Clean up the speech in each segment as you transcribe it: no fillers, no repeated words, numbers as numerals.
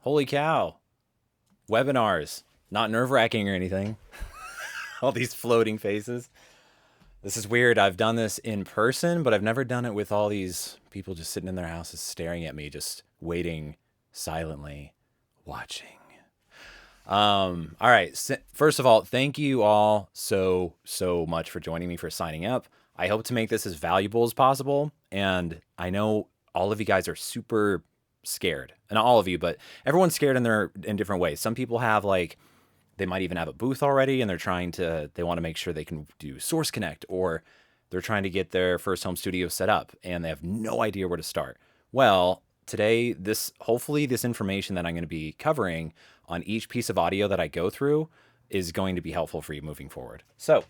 Holy cow. Webinars. Not nerve-wracking or anything. All these floating faces. This is weird. I've done this in person, but I've never done it with all these people just sitting in their houses staring at me, just waiting silently, watching. All right. First of all, thank you all so much for joining me, for signing up. I hope to make this as valuable as possible. And I know all of you guys are super scared, and not all of you, but everyone's scared in different ways. Some people have they might even have a booth already, and they want to make sure they can do Source Connect, or they're trying to get their first home studio set up and they have no idea where to start. Well, today, hopefully this information that I'm going to be covering on each piece of audio that I go through is going to be helpful for you moving forward. So,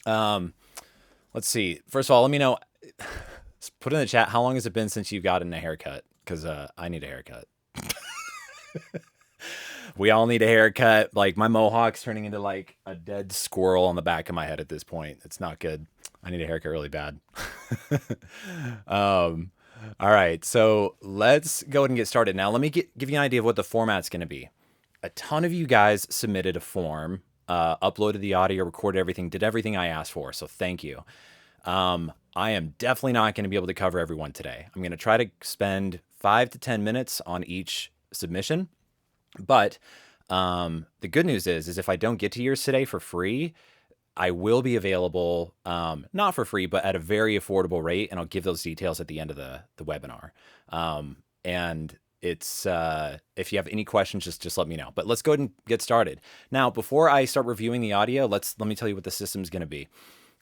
let's see. First of all, let me know, put in the chat, how long has it been since you've gotten a haircut? Because I need a haircut. We all need a haircut. Like, my mohawk's turning into like a dead squirrel on the back of my head at this point. It's not good. I need a haircut really bad. All right, so let's go ahead and get started. Now, let me give you an idea of what the format's going to be. A ton of you guys submitted a form, uploaded the audio, recorded everything, did everything I asked for, so thank you. I am definitely not going to be able to cover everyone today. I'm going to try to spend 5 to 10 minutes on each submission, but the good news is if I don't get to yours today for free, I will be available, not for free, but at a very affordable rate, and I'll give those details at the end of the webinar. And it's if you have any questions, just let me know. But let's go ahead and get started. Now, before I start reviewing the audio, let me tell you what the system's going to be.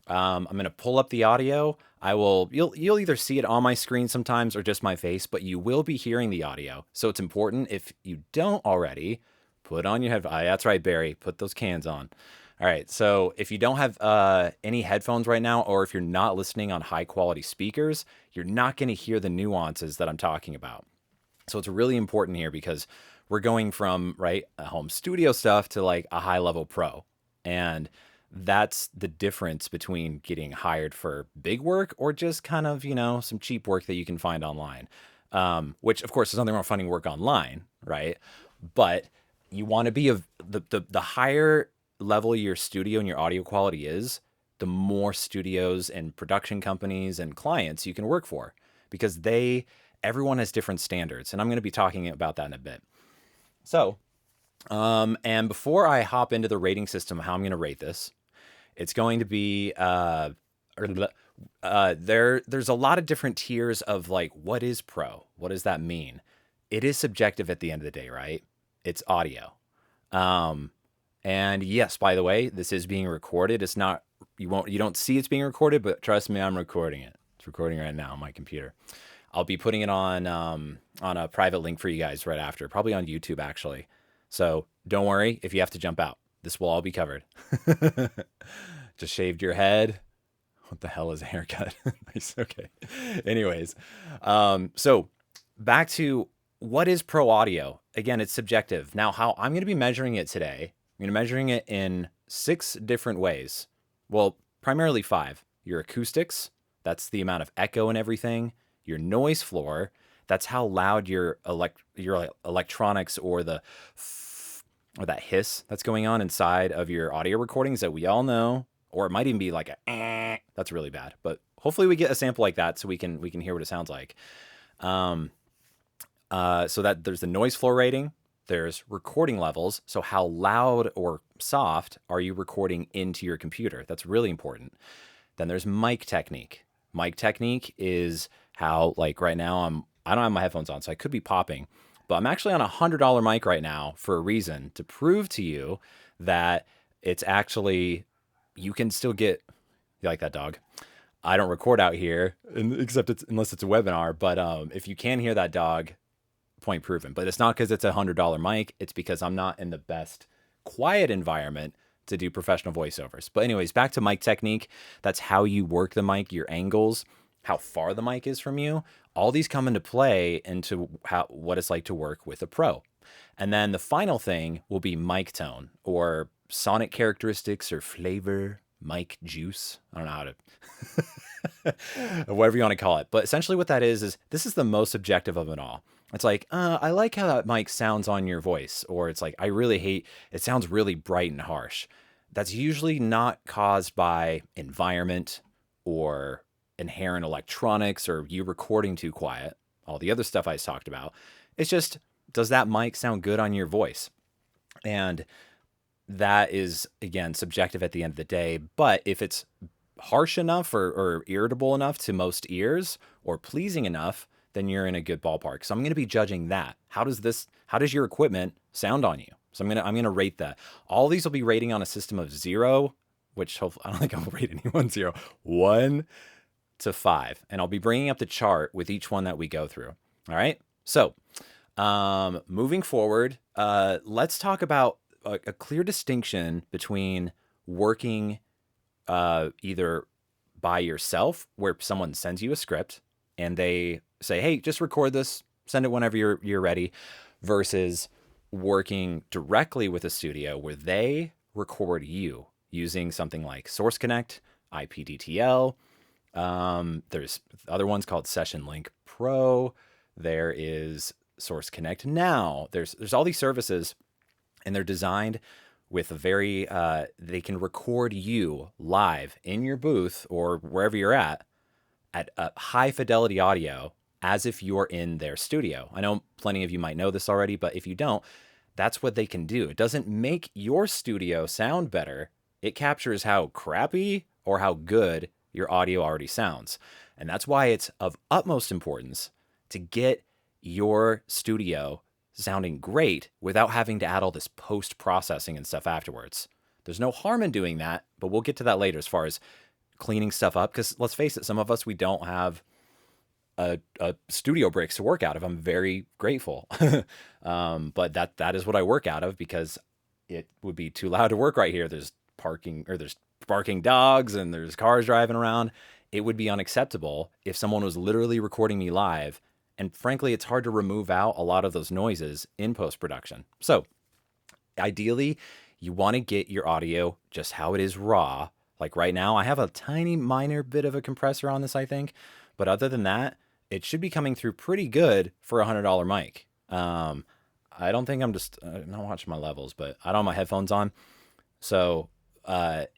I'm going to pull up the audio. You'll either see it on my screen sometimes or just my face, but you will be hearing the audio. So it's important, if you don't already, put on your headphones. That's right, Barry, put those cans on. All right, so if you don't have any headphones right now, or if you're not listening on high quality speakers, you're not going to hear the nuances that I'm talking about. So it's really important here, because we're going from a home studio stuff to like a high level pro. And that's the difference between getting hired for big work or just kind of, some cheap work that you can find online. Which of course, there's nothing wrong with finding work online, right? But you want to be the higher level your studio and your audio quality is, the more studios and production companies and clients you can work for, because everyone has different standards. And I'm going to be talking about that in a bit. So, and before I hop into the rating system, how I'm going to rate this, it's going to be, there's a lot of different tiers of what is pro? What does that mean? It is subjective at the end of the day, right? It's audio. And yes, by the way, this is being recorded. It's not, you don't see it's being recorded, but trust me, I'm recording it. It's recording right now on my computer. I'll be putting it on a private link for you guys right after, probably on YouTube actually. So don't worry if you have to jump out. This will all be covered. Just shaved your head. What the hell is a haircut? Nice. Okay. Anyways, so back to what is pro audio. Again, it's subjective. Now, how I'm going to be measuring it today, I'm going to be measuring it in 6 different ways. Well, primarily 5. Your acoustics, that's the amount of echo and everything. Your noise floor, that's how loud your electronics or that hiss that's going on inside of your audio recordings that we all know, or it might even be like that's really bad. But hopefully we get a sample like that so we can hear what it sounds like. So that there's the noise floor rating. There's recording levels. So how loud or soft are you recording into your computer? That's really important. Then there's mic technique. Mic technique is how, right now, I don't have my headphones on, so I could be popping, but I'm actually on a $100 mic right now for a reason, to prove to you that it's actually, you can still get, you like that dog? I don't record out here, unless it's a webinar, but if you can hear that dog, point proven. But it's not because it's a $100 mic, it's because I'm not in the best quiet environment to do professional voiceovers. But anyways, back to mic technique. That's how you work the mic, your angles, how far the mic is from you. All these come into play into what it's like to work with a pro. And then the final thing will be mic tone, or sonic characteristics, or flavor, mic juice. I don't know how to whatever you want to call it. But essentially what that is this is the most subjective of it all. It's like, I like how that mic sounds on your voice. Or it's like, I really hate, it sounds really bright and harsh. That's usually not caused by environment or inherent electronics or you recording too quiet, all the other stuff I talked about. It's just, does that mic sound good on your voice? And that is, again, subjective at the end of the day. But if it's harsh enough or irritable enough to most ears or pleasing enough, then you're in a good ballpark. So I'm going to be judging that. How does your equipment sound on you? So I'm going to rate that. All these will be rating on a system of 0, which hopefully I don't think I'll rate anyone 0, 1 to 5. And I'll be bringing up the chart with each one that we go through. All right. So moving forward, let's talk about a clear distinction between working either by yourself, where someone sends you a script and they say, hey, just record this, send it whenever you're ready, versus working directly with a studio where they record you using something like Source Connect, ipDTL. There's other ones called Session Link Pro. There is Source Connect Now. There's all these services, and they're designed with a very, they can record you live in your booth or wherever you're at a high fidelity audio as if you're in their studio. I know plenty of you might know this already, but if you don't, that's what they can do. It doesn't make your studio sound better. It captures how crappy or how good your audio already sounds. And that's why it's of utmost importance to get your studio sounding great without having to add all this post-processing and stuff afterwards. There's no harm in doing that, but we'll get to that later as far as cleaning stuff up. Because let's face it, some of us, we don't have a studio breaks to work out of. I'm very grateful. But that is what I work out of because it would be too loud to work right here. There's parking, or there's barking dogs and there's cars driving around. It would be unacceptable if someone was literally recording me live. And frankly, it's hard to remove out a lot of those noises in post-production. So ideally, you want to get your audio just how it is raw. Like right now, I have a tiny minor bit of a compressor on this, I think. But other than that, it should be coming through pretty good for a $100 mic. I don't think I'm not watching my levels, but I don't have my headphones on. So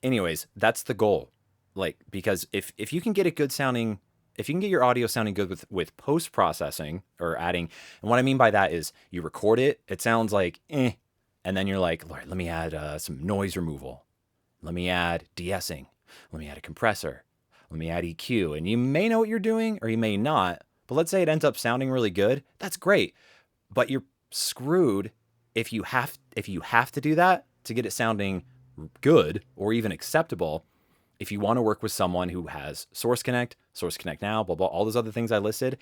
anyways, that's the goal. Like, because if you can get it good sounding, if you can get your audio sounding good with post-processing or adding, and what I mean by that is you record it, it sounds like, and then you're like, Lord, let me add some noise removal. Let me add de-essing. Let me add a compressor. Let me add EQ. And you may know what you're doing or you may not, but let's say it ends up sounding really good. That's great. But you're screwed if you have to do that to get it sounding good or even acceptable. If you want to work with someone who has Source Connect Now, blah, blah, all those other things I listed,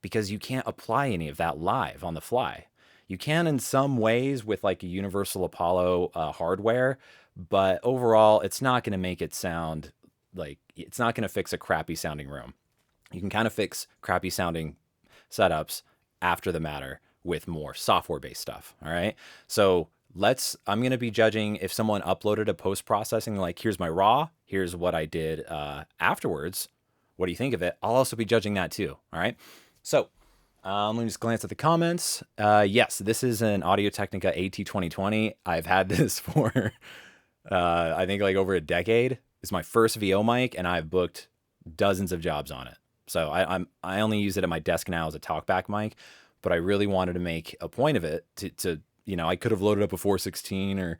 because you can't apply any of that live on the fly. You can in some ways with like a Universal Apollo hardware, but overall, it's not going to make it sound like, it's not going to fix a crappy sounding room. You can kind of fix crappy sounding setups after the matter with more software-based stuff, all right? So I'm going to be judging if someone uploaded a post-processing, like, here's my raw, here's what I did afterwards. What do you think of it? I'll also be judging that too, all right? So let me just glance at the comments. Yes, this is an Audio-Technica AT2020. I've had this for, I think, like over a decade. It's my first VO mic, and I've booked dozens of jobs on it. So I only use it at my desk now as a talkback mic, but I really wanted to make a point of it to I could have loaded up a 416 or,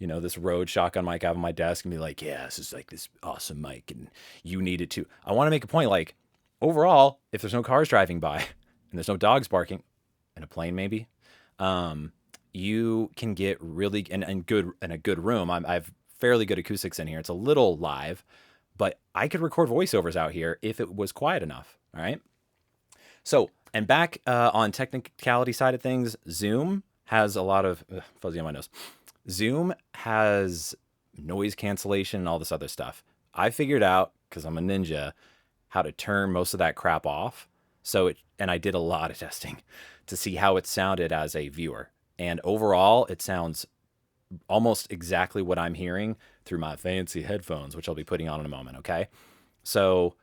this Rode shotgun mic out on my desk and be like, yeah, this is like this awesome mic and you need it too. I want to make a point, like, overall, if there's no cars driving by and there's no dogs barking, and a plane maybe, you can get really, in a good room. I've fairly good acoustics in here. It's a little live, but I could record voiceovers out here if it was quiet enough. All right. So, and back on technicality side of things, Zoom has a lot of fuzzy on my nose. Zoom has noise cancellation and all this other stuff. I figured out, because I'm a ninja, how to turn most of that crap off. And I did a lot of testing to see how it sounded as a viewer. And overall, it sounds almost exactly what I'm hearing through my fancy headphones, which I'll be putting on in a moment. Okay. So,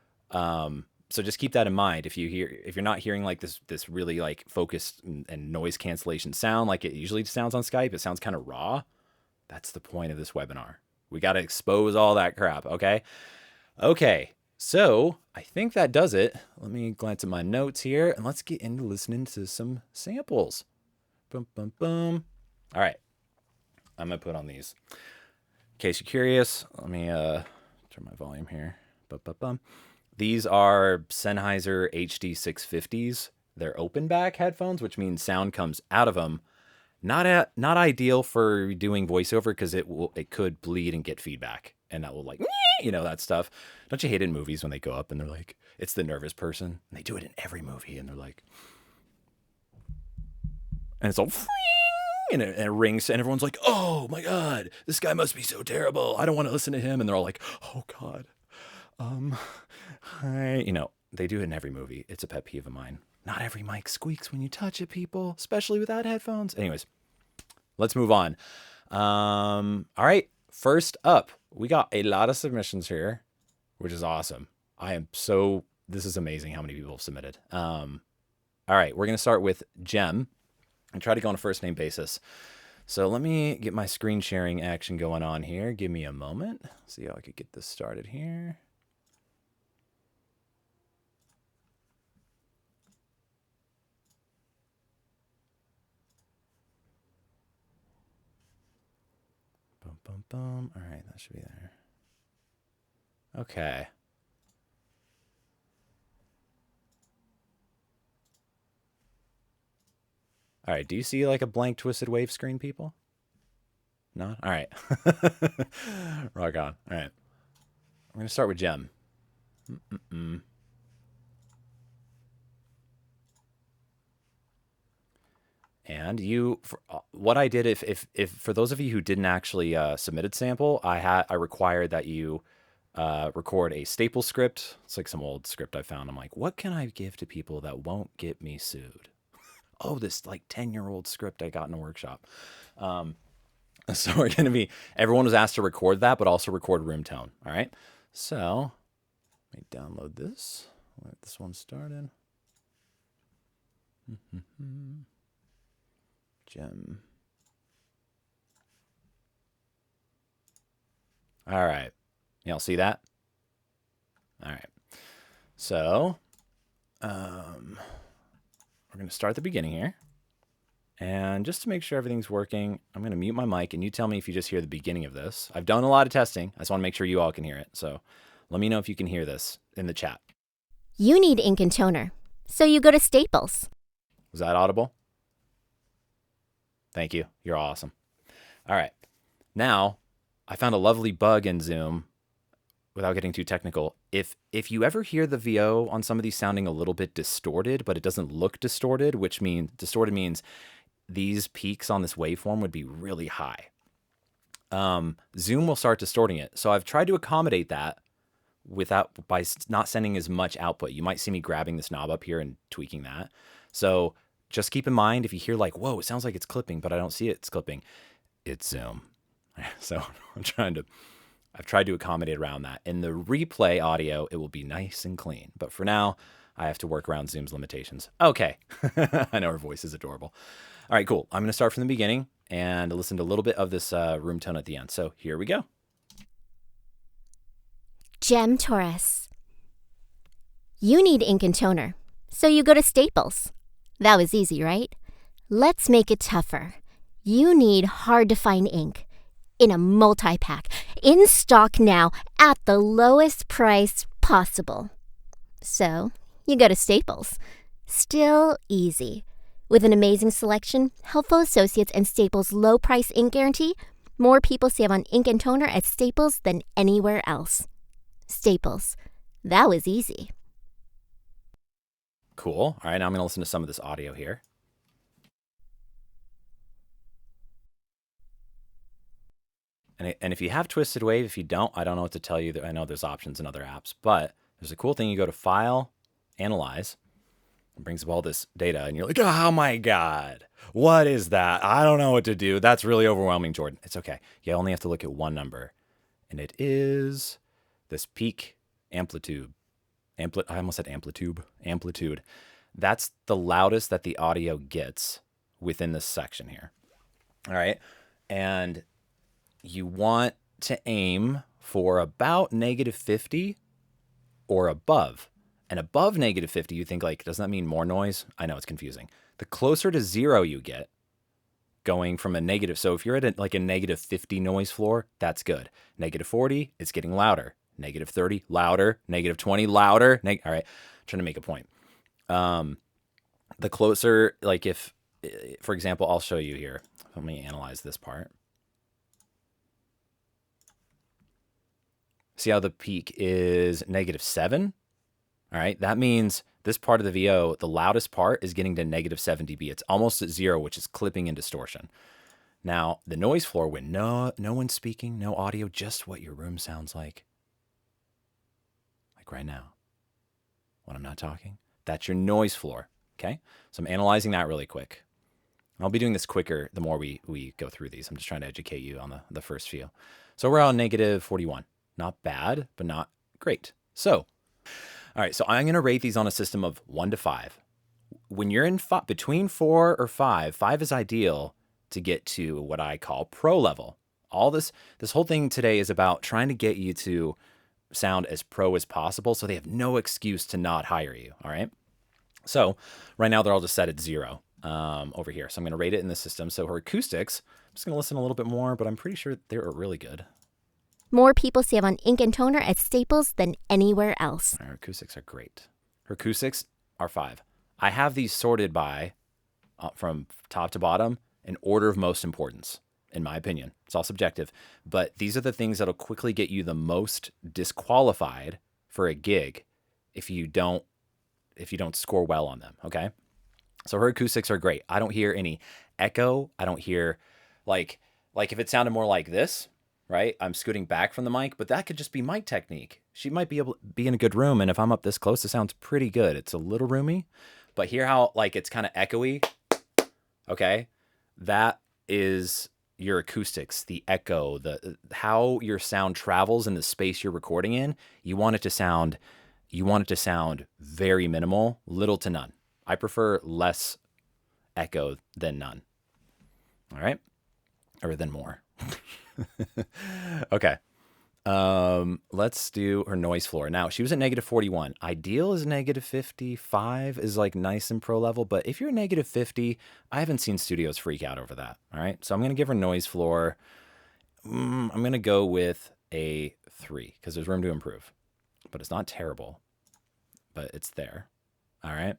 So just keep that in mind. If you're not hearing like this really like focused and noise cancellation sound like it usually sounds on Skype, it sounds kind of raw. That's the point of this webinar. We got to expose all that crap, okay? Okay, so I think that does it. Let me glance at my notes here, and let's get into listening to some samples. Boom, boom, boom. All right, I'm going to put on these. In case you're curious, let me turn my volume here. Bum, bum, bum. These are Sennheiser HD 650s. They're open back headphones, which means sound comes out of them. Not ideal for doing voiceover because it could bleed and get feedback, and that will like that stuff. Don't you hate it in movies when they go up and they're like, it's the nervous person, and they do it in every movie, and they're like, and it's all and it rings, and everyone's like, oh my god, this guy must be so terrible. I don't want to listen to him, and they're all like, oh god, hi, they do it in every movie. It's a pet peeve of mine. Not every mic squeaks when you touch it, people, especially without headphones. Anyways, let's move on. All right, first up, we got a lot of submissions here, which is awesome. This is amazing how many people have submitted. All right, we're going to start with Jem and try to go on a first name basis. So let me get my screen sharing action going on here. Give me a moment. See how I could get this started here. Boom, boom. All right, that should be there. Okay. All right, do you see like a blank twisted wave screen, people? No? All right. Rock on. All right. I'm going to start with Jem. And what I did, if for those of you who didn't actually submitted sample, I required that you record a staple script. It's like some old script I found. I'm like, what can I give to people that won't get me sued? Oh, this like 10-year-old script I got in a workshop. So everyone was asked to record that, but also record room tone. All right. So let me download this. Let this one started. Jem. All right. Y'all see that? All right. So, we're going to start at the beginning here. And just to make sure everything's working, I'm going to mute my mic, and you tell me if you just hear the beginning of this. I've done a lot of testing. I just want to make sure you all can hear it. So let me know if you can hear this in the chat. You need ink and toner, so you go to Staples. Was that audible? Thank you. You're awesome. All right. Now, I found a lovely bug in Zoom without getting too technical. If you ever hear the VO on some of these sounding a little bit distorted, but it doesn't look distorted, which means distorted means these peaks on this waveform would be really high. Zoom will start distorting it. So I've tried to accommodate that by not sending as much output. You might see me grabbing this knob up here and tweaking that. So just keep in mind, if you hear like, whoa, it sounds like it's clipping, but I don't see it's clipping, it's Zoom. So I've tried to accommodate around that. In the replay audio, it will be nice and clean. But for now, I have to work around Zoom's limitations. Okay. I know her voice is adorable. All right, cool. I'm going to start from the beginning and listen to a little bit of this room tone at the end. So here we go. Jem Torres. You need ink and toner, so you go to Staples. That was easy, right? Let's make it tougher. You need hard-to-find ink in a multi-pack, in stock now, at the lowest price possible. So you go to Staples. Still easy. With an amazing selection, helpful associates, and Staples' low-price ink guarantee, more people save on ink and toner at Staples than anywhere else. Staples. That was easy. Cool. All right, now I'm going to listen to some of this audio here. And if you have Twisted Wave, if you don't, I don't know what to tell you. I know there's options in other apps, but there's a cool thing. You go to File, Analyze, it brings up all this data, and you're like, oh my God, what is that? I don't know what to do. That's really overwhelming, Jordan. It's okay. You only have to look at one number, and it is this peak amplitude I almost said amplitude. Amplitude. That's the loudest that the audio gets within this section here. All right. And you want to aim for about -50 or above. And above -50, you think like, doesn't that mean more noise? I know it's confusing. The closer to 0 you get, going from a negative. So if you're at a -50 noise floor, that's good. -40, it's getting louder. -30, louder. -20, louder. All right. I'm trying to make a point. The closer, like if, for example, I'll show you here. Let me analyze this part. See how the peak is -7? All right. That means this part of the VO, the loudest part, is getting to -7 dB. It's almost at 0, which is clipping and distortion. Now, the noise floor, when no one's speaking, no audio, just what your room sounds like right now, when I'm not talking, that's your noise floor. Okay. So I'm analyzing that really quick. I'll be doing this quicker the more we go through these. I'm just trying to educate you on the first few. So we're on -41. Not bad, but not great. So, all right. So I'm going to rate these on a system of 1 to 5. When you're in between 4 or 5, 5 is ideal to get to what I call pro level. All this whole thing today is about trying to get you to sound as pro as possible so they have no excuse to not hire you. All right. So right now they're all just set at 0 over here. So I'm going to rate it in the system. So her acoustics, I'm just going to listen a little bit more, but I'm pretty sure they're really good. More people save on ink and toner at Staples than anywhere else. Her acoustics are great. Her acoustics are 5. I have these sorted by, from top to bottom, in order of most importance, in my opinion. It's all subjective. But these are the things that'll quickly get you the most disqualified for a gig if you don't score well on them, okay? So her acoustics are great. I don't hear any echo. I don't hear, like if it sounded more like this, right? I'm scooting back from the mic, but that could just be mic technique. She might be able to be in a good room, and if I'm up this close, it sounds pretty good. It's a little roomy, but hear how it's kind of echoey, okay? That is your acoustics, the echo, how your sound travels in the space you're recording in. You want it to sound very minimal, little to none. I prefer less echo than none. All right? Or than more. Okay. Let's do her noise floor. Now, she was at -41. Ideal is -55 is nice and pro level, but if you're -50, I haven't seen studios freak out over that. All right. So I'm going to give her noise floor. I'm going to go with a 3 because there's room to improve, but it's not terrible, but it's there. All right.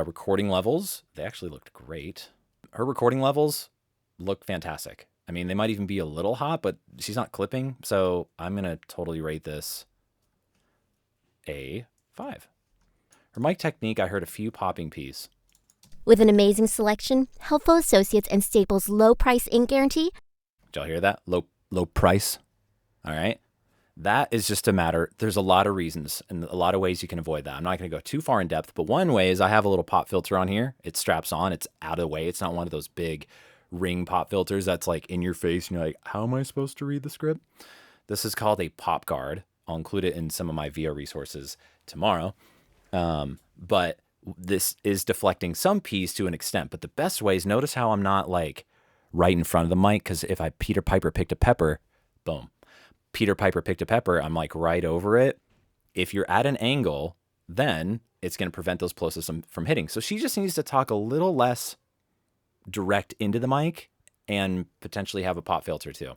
Recording levels, they actually looked great. Her recording levels look fantastic. I mean, they might even be a little hot, but she's not clipping. So I'm going to totally rate this a 5. Her mic technique, I heard a few popping P's. With an amazing selection, helpful associates, and Staples' low price ink guarantee. Did y'all hear that? Low price. All right. That is just a matter. There's a lot of reasons and a lot of ways you can avoid that. I'm not going to go too far in depth, but one way is I have a little pop filter on here. It straps on. It's out of the way. It's not one of those big ring pop filters that's in your face and you're like, how am I supposed to read the script? This is called a pop guard. I'll include it in some of my VO resources tomorrow. But this is deflecting some P's to an extent, but the best way is, notice how I'm not right in front of the mic, because if I Peter Piper picked a pepper, boom. Peter Piper picked a pepper, I'm right over it. If you're at an angle, then it's going to prevent those plosives from hitting. So she just needs to talk a little less direct into the mic and potentially have a pop filter too.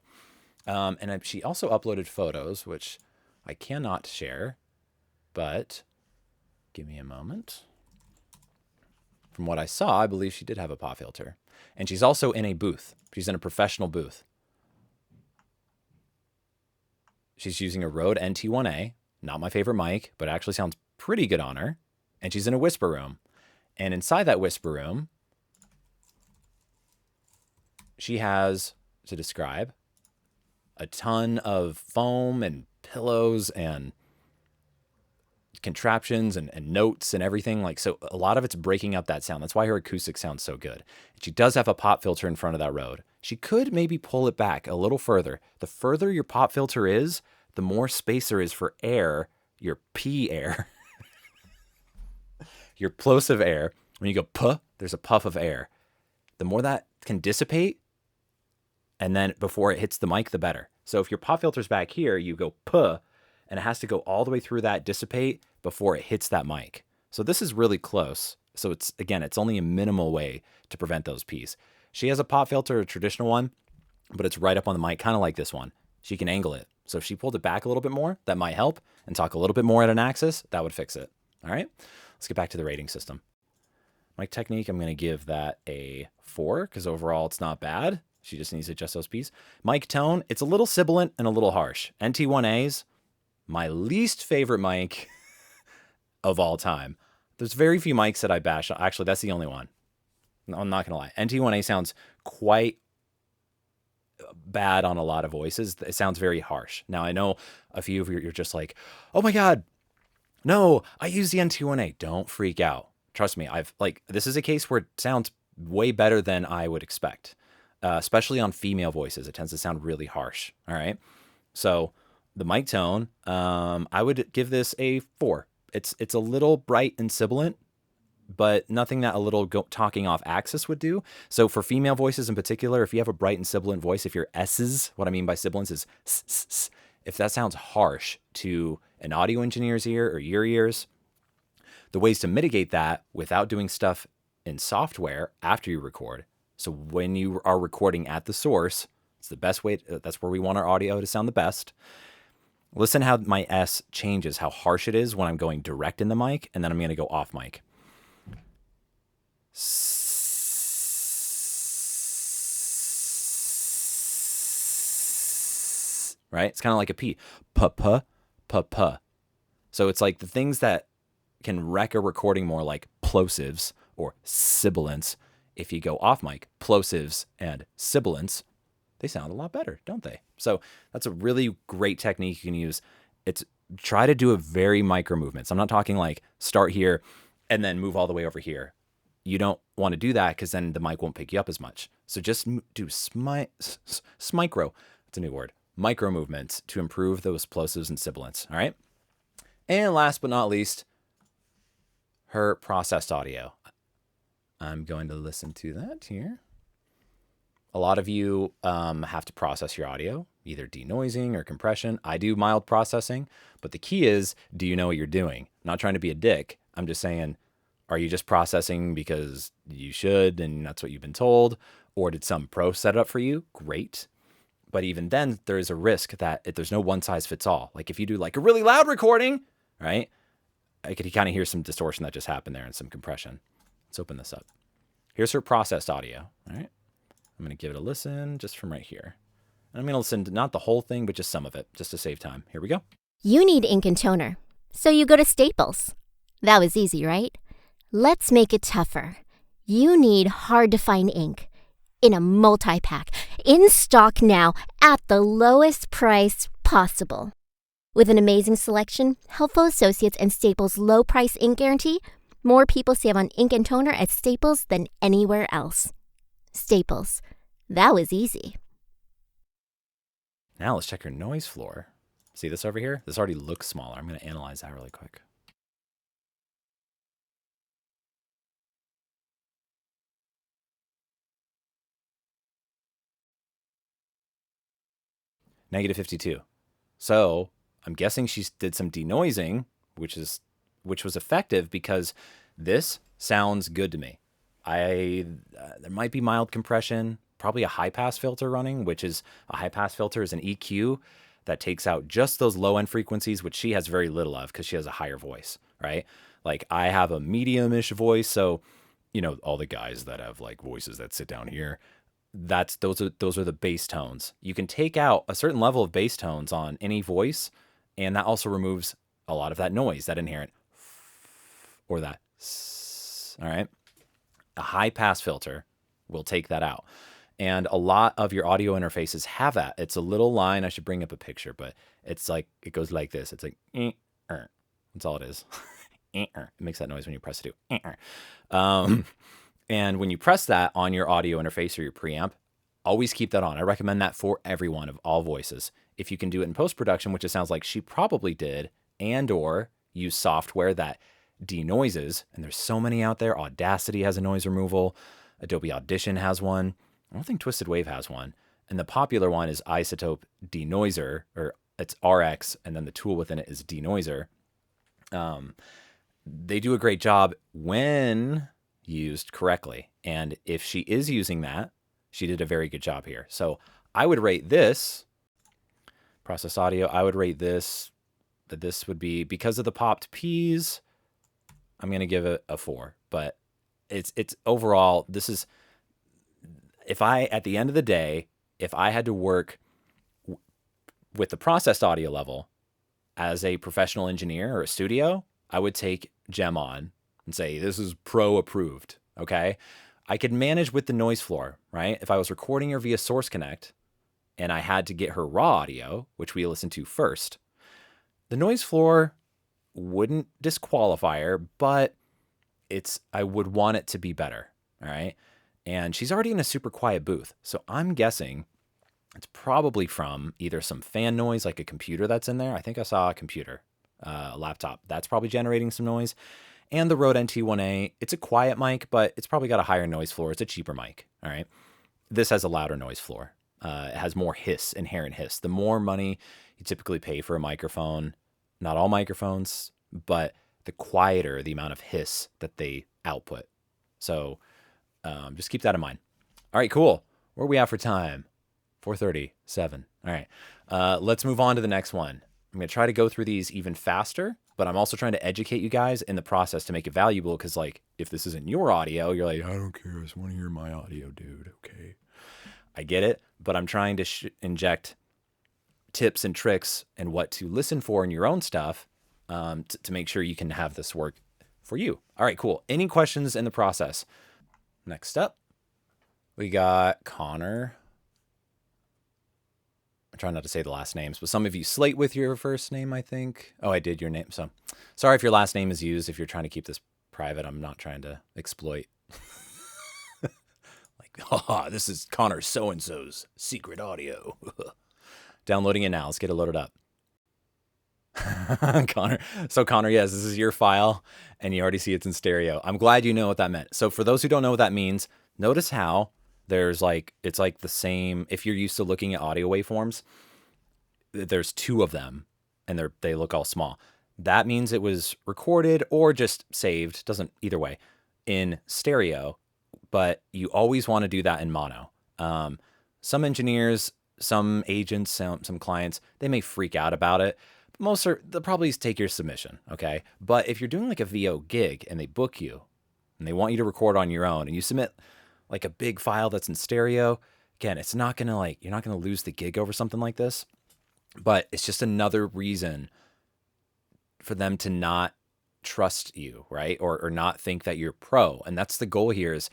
And she also uploaded photos, which I cannot share, but give me a moment. From what I saw, I believe she did have a pop filter. And she's also in a booth. She's in a professional booth. She's using a Rode NT1A, not my favorite mic, but it actually sounds pretty good on her. And she's in a whisper room. And inside that whisper room, she has, to describe, a ton of foam and pillows and contraptions and notes and everything. So a lot of it's breaking up that sound. That's why her acoustic sounds so good. And she does have a pop filter in front of that Rode. She could maybe pull it back a little further. The further your pop filter is, the more space there is for air, your P air, your plosive air, when you go puh, there's a puff of air. The more that can dissipate, and then before it hits the mic, the better. So if your pop filter's back here, you go puh, and it has to go all the way through that dissipate before it hits that mic. So this is really close. So it's only a minimal way to prevent those P's. She has a pop filter, a traditional one, but it's right up on the mic, kind of like this one. She can angle it. So if she pulled it back a little bit more, that might help, and talk a little bit more at an axis, that would fix it. All right, let's get back to the rating system. Mic technique, I'm going to give that a 4 because overall it's not bad. She just needs to adjust those P's. Mic tone, it's a little sibilant and a little harsh. NT1As, my least favorite mic of all time. There's very few mics that I bash. Actually, that's the only one. I'm not going to lie. NT1A sounds quite bad on a lot of voices. It sounds very harsh. Now, I know a few of you, you're just like, oh my God, no, I use the NT1A. Don't freak out. Trust me, this is a case where it sounds way better than I would expect, especially on female voices. It tends to sound really harsh. All right. So the mic tone, I would give this a 4. It's a little bright and sibilant, but nothing that a little talking off axis would do. So for female voices in particular, if you have a bright and sibilant voice, if your S's, what I mean by sibilants is s, if that sounds harsh to an audio engineer's ear or your ears, the ways to mitigate that without doing stuff in software after you record. So when you are recording at the source, it's the best way. That's where we want our audio to sound the best. Listen how my S changes, how harsh it is when I'm going direct in the mic, and then I'm going to go off mic. Right? It's kind of like a P. P. So it's like the things that can wreck a recording more, like plosives or sibilants. If you go off mic, plosives and sibilants, they sound a lot better, don't they? So that's a really great technique you can use. It's try to do a very micro movements. I'm not talking like start here and then move all the way over here. You don't want to do that because then the mic won't pick you up as much. So just do micro. It's a new word. Micro movements to improve those plosives and sibilants. All right. And last but not least, her processed audio. I'm going to listen to that here. A lot of you have to process your audio, either denoising or compression. I do mild processing, but the key is, do you know what you're doing? I'm not trying to be a dick. I'm just saying, are you just processing because you should and that's what you've been told? Or did some pro set it up for you? Great. But even then, there is a risk that there's no one size fits all. Like if you do like a really loud recording, right? I could kind of hear some distortion that just happened there and some compression. Let's open this up. Here's her processed audio. All right. I'm going to give it a listen just from right here. And I'm going to listen to not the whole thing, but just some of it, just to save time. Here we go. You need ink and toner, so you go to Staples. That was easy, right? Let's make it tougher. You need hard-to-find ink in a multi-pack, in stock now, at the lowest price possible. With an amazing selection, helpful associates, and Staples' low-price ink guarantee, more people save on ink and toner at Staples than anywhere else. Staples. That was easy. Now let's check your noise floor. See this over here? This already looks smaller. I'm going to analyze that really quick. -52. So I'm guessing she did some denoising, which was effective because this sounds good to me. There might be mild compression, probably a high pass filter running, which is a high pass filter is an EQ that takes out just those low end frequencies, which she has very little of because she has a higher voice, right? Like I have a medium-ish voice. So, you know, all the guys that have like voices that sit down here, those are the bass tones. You can take out a certain level of bass tones on any voice, and that also removes a lot of that noise, that inherent or that. All right. A high pass filter will take that out. And a lot of your audio interfaces have that. It's a little line. I should bring up a picture, but it's like, it goes like this. It's like, that's all it is. It makes that noise when you press it too. And when you press that on your audio interface or your preamp, always keep that on. I recommend that for everyone of all voices. If you can do it in post-production, which it sounds like she probably did, and or use software that denoises, and there's so many out there. Audacity has a noise removal. Adobe Audition has one. I don't think Twisted Wave has one. And the popular one is Isotope Denoiser, or it's RX, and then the tool within it is Denoiser. They do a great job when used correctly. And if she is using that, she did a very good job here. So I would rate this, process audio, I would rate this, that this would be, because of the popped P's, I'm going to give it a 4. But it's overall, this is, if I, at the end of the day, if I had to work with the processed audio level as a professional engineer or a studio, I would take Gem on and say, this is pro approved, okay? I could manage with the noise floor, right? If I was recording her via Source Connect and I had to get her raw audio, which we listened to first, the noise floor wouldn't disqualify her, but I would want it to be better, all right? And she's already in a super quiet booth. So I'm guessing it's probably from either some fan noise, like a computer that's in there. I think I saw a computer, a laptop. That's probably generating some noise. And the Rode NT1A, it's a quiet mic, but it's probably got a higher noise floor. It's a cheaper mic, all right? This has a louder noise floor. It has more hiss, inherent hiss. The more money you typically pay for a microphone, not all microphones, but the quieter the amount of hiss that they output. So just keep that in mind. All right, cool. Where are we at for time? 4:37. All right. Let's move on to the next one. I'm going to try to go through these even faster, but I'm also trying to educate you guys in the process to make it valuable, because, like, if this isn't your audio, you're like, I don't care. I just want to hear my audio, dude. Okay. I get it, but I'm trying to inject tips and tricks and what to listen for in your own stuff to make sure you can have this work for you. All right, cool. Any questions in the process? Next up, we got Connor. I'm trying not to say the last names, but some of you slate with your first name, I think. Oh, I did your name. So sorry if your last name is used. If you're trying to keep this private, I'm not trying to exploit. Like, this is Connor so-and-so's secret audio. Downloading it now. Let's get it loaded up. Connor. So Connor, yes, this is your file, and you already see it's in stereo. I'm glad you know what that meant. So for those who don't know what that means, notice how there's like, it's like the same, if you're used to looking at audio waveforms, there's 2 of them, and they look all small. That means it was recorded or just saved, doesn't either way, in stereo, but you always want to do that in mono. Some engineers, some agents, some clients, they may freak out about it. They'll probably take your submission, okay? But if you're doing like a VO gig and they book you and they want you to record on your own and you submit like a big file that's in stereo, again, it's not gonna you're not gonna lose the gig over something like this, but it's just another reason for them to not trust you, right? Or not think that you're pro. And that's the goal here is,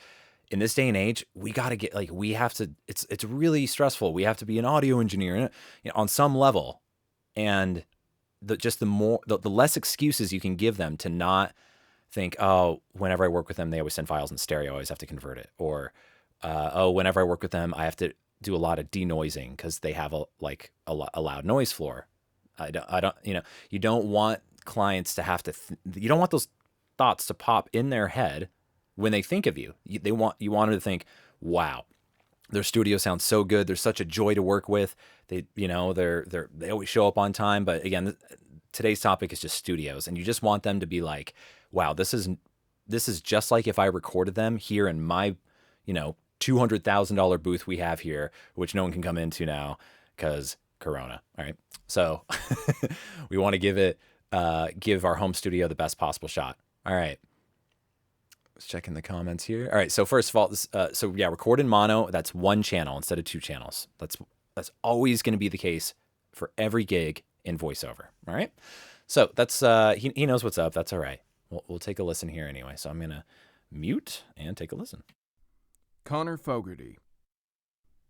in this day and age, we got to get, we have to, it's really stressful. We have to be an audio engineer, on some level. And the less excuses you can give them to not think, oh, whenever I work with them, they always send files in stereo, I always have to convert it. Or, oh, whenever I work with them, I have to do a lot of denoising because they have a loud noise floor. I don't, you don't want clients to have to, you don't want those thoughts to pop in their head when they think of you. You want them to think, wow, their studio sounds so good. They're such a joy to work with. They always show up on time. But again, today's topic is just studios, and you just want them to be like, wow, this is just like if I recorded them here in my, $200,000 booth we have here, which no one can come into now because Corona. All right. So we want to give our home studio the best possible shot. All right. Let's check in the comments here. All right. So first of all, record in mono. That's 1 channel instead of 2 channels. That's always going to be the case for every gig in voiceover. All right. So that's, he knows what's up. That's all right. We'll take a listen here anyway. So I'm going to mute and take a listen. Connor Fogarty.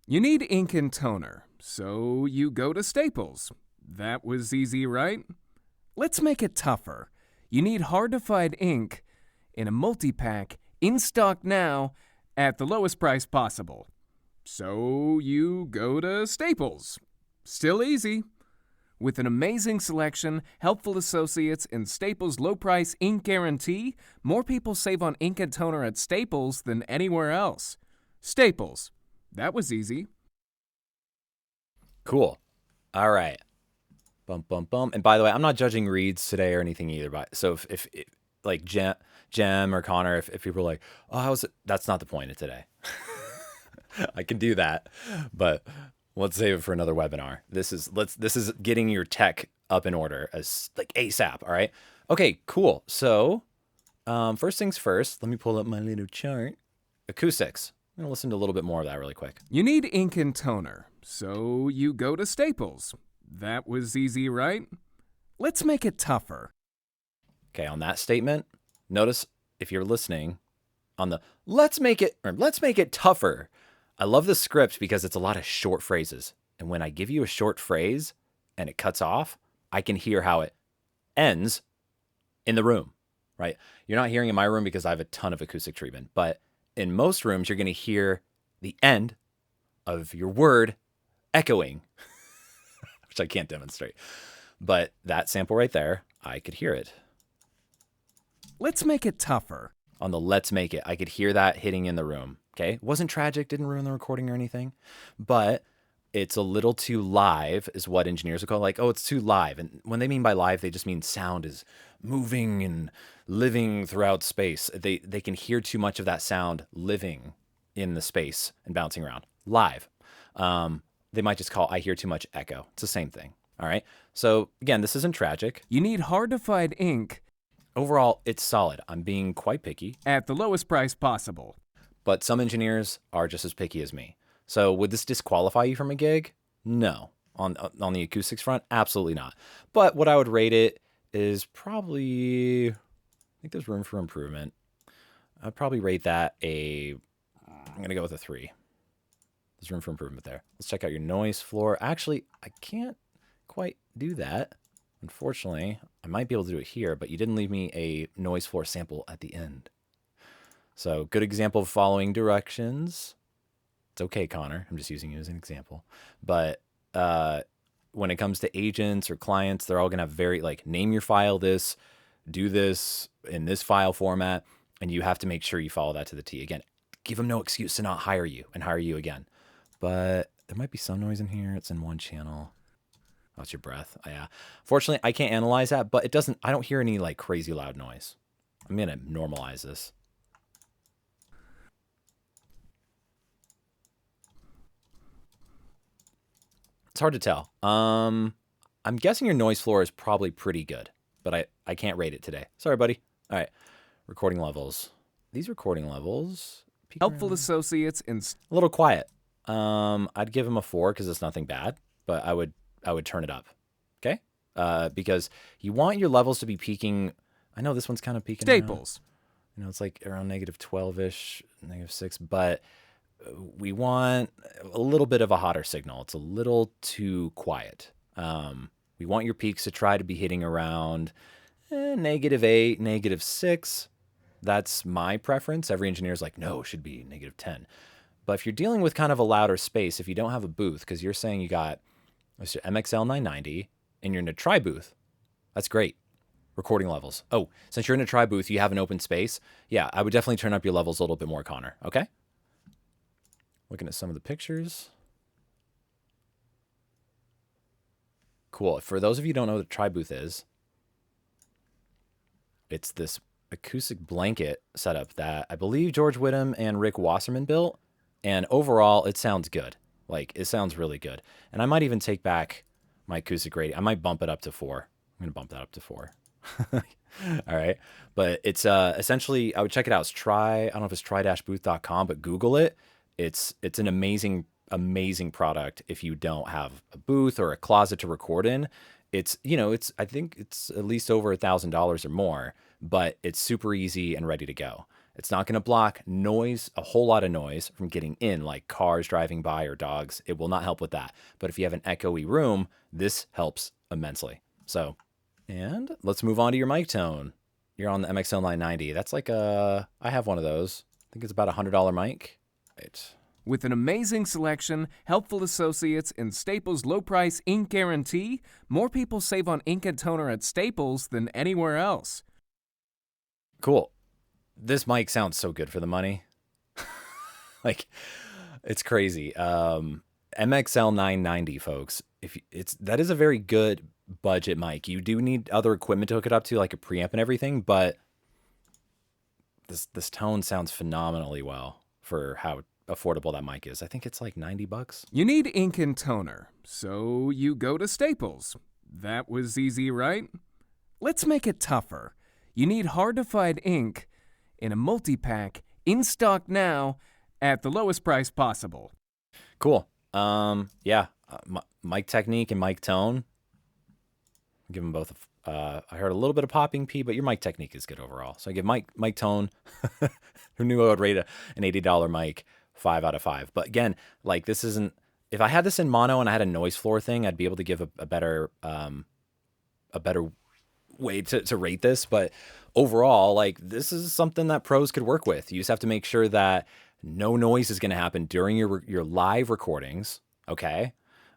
You need ink and toner, so you go to Staples. That was easy, right? Let's make it tougher. You need hard-to-find ink in a multi-pack, in stock now, at the lowest price possible. So you go to Staples. Still easy. With an amazing selection, helpful associates, and Staples' low-price ink guarantee, more people save on ink and toner at Staples than anywhere else. Staples. That was easy. Cool. All right. Bum, bum, bum. And by the way, I'm not judging reads today or anything either. But so if like Jem or Connor, if people are like, oh, how's it? That's not the point of today. I can do that, but let's save it for another webinar. This is getting your tech up in order as like ASAP. All right. Okay, cool. So first things first, let me pull up my little chart. Acoustics. I'm going to listen to a little bit more of that really quick. You need ink and toner, so you go to Staples. That was easy, right? Let's make it tougher. Okay, on that statement, notice if you're listening on the let's make it tougher. I love the script because it's a lot of short phrases. And when I give you a short phrase and it cuts off, I can hear how it ends in the room, right? You're not hearing in my room because I have a ton of acoustic treatment, but in most rooms, you're going to hear the end of your word echoing, which I can't demonstrate. But that sample right there, I could hear it. Let's make it tougher. On the let's make it, I could hear that hitting in the room. Okay. It wasn't tragic, didn't ruin the recording or anything, but it's a little too live is what engineers will call like, oh, it's too live. And when they mean by live, they just mean sound is moving and living throughout space. They can hear too much of that sound living in the space and bouncing around live. They might just call, I hear too much echo. It's the same thing. All right. So again, this isn't tragic. You need hard-to-find ink. Overall, it's solid. I'm being quite picky. At the lowest price possible. But some engineers are just as picky as me. So would this disqualify you from a gig? No. On the acoustics front, absolutely not. But what I would rate it is probably, I think there's room for improvement. I'd probably rate that I'm going to go with a 3. There's room for improvement there. Let's check out your noise floor. Actually, I can't quite do that. Unfortunately, I might be able to do it here, but you didn't leave me a noise floor sample at the end. So good example of following directions. It's okay, Connor. I'm just using you as an example. But when it comes to agents or clients, they're all going to have very like name your file this, do this in this file format, and you have to make sure you follow that to the T. Again, give them no excuse to not hire you and hire you again. But there might be some noise in here. It's in one channel. Oh, it's your breath. Oh, yeah. Fortunately, I can't analyze that, but I don't hear any like crazy loud noise. I'm going to normalize this. It's hard to tell. I'm guessing your noise floor is probably pretty good, but I can't rate it today. Sorry, buddy. All right. Recording levels. These recording levels. Helpful associates in a little quiet. I'd give them a 4 because it's nothing bad, but I would turn it up. Okay? Because you want your levels to be peaking. I know this one's kind of peaking. Staples. It's like around -12-ish, -6, but we want a little bit of a hotter signal. It's a little too quiet. We want your peaks to try to be hitting around -8, -6. That's my preference. Every engineer's like, no, it should be -10. But if you're dealing with kind of a louder space, if you don't have a booth, because you're saying you got your MXL 990 and you're in a tri booth, that's great. Recording levels. Oh, since you're in a tri booth, you have an open space. Yeah, I would definitely turn up your levels a little bit more, Connor. Okay? Looking at some of the pictures. Cool. For those of you who don't know what a tri booth is, it's this acoustic blanket setup that I believe George Whittam and Rick Wasserman built. And overall, it sounds good. Like, it sounds really good. And I might even take back my acoustic rating. I might bump it up to 4. I'm going to bump that up to 4. All right. But it's essentially, I would check it out. It's I don't know if it's try-booth.com, but Google it. It's an amazing product if you don't have a booth or a closet to record in. I think it's at least over $1,000 or more, but it's super easy and ready to go. It's not going to block noise, a whole lot of noise from getting in, like cars driving by or dogs. It will not help with that. But if you have an echoey room, this helps immensely. So, and let's move on to your mic tone. You're on the MXL 990. That's like I have one of those. I think it's about $100 mic. Right. With an amazing selection, helpful associates, and Staples' low-price ink guarantee, more people save on ink and toner at Staples than anywhere else. Cool. This mic sounds so good for the money. Like, it's crazy. MXL 990, folks. That is a very good budget mic. You do need other equipment to hook it up to, like a preamp and everything, but this tone sounds phenomenally well for how affordable that mic is. I think it's like $90. You need ink and toner, so you go to Staples. That was easy, right? Let's make it tougher. You need hard-to-find ink in a multi-pack, in stock now, at the lowest price possible. Cool. Yeah. Mic technique and mic tone. Give them both. I heard a little bit of popping P, but your mic technique is good overall. So I give mic tone. Who knew I would rate an $80 mic 5 out of 5? But again, like, this isn't. If I had this in mono and I had a noise floor thing, I'd be able to give a better way to rate this. But overall, like, this is something that pros could work with. You just have to make sure that no noise is going to happen during your live recordings. Okay.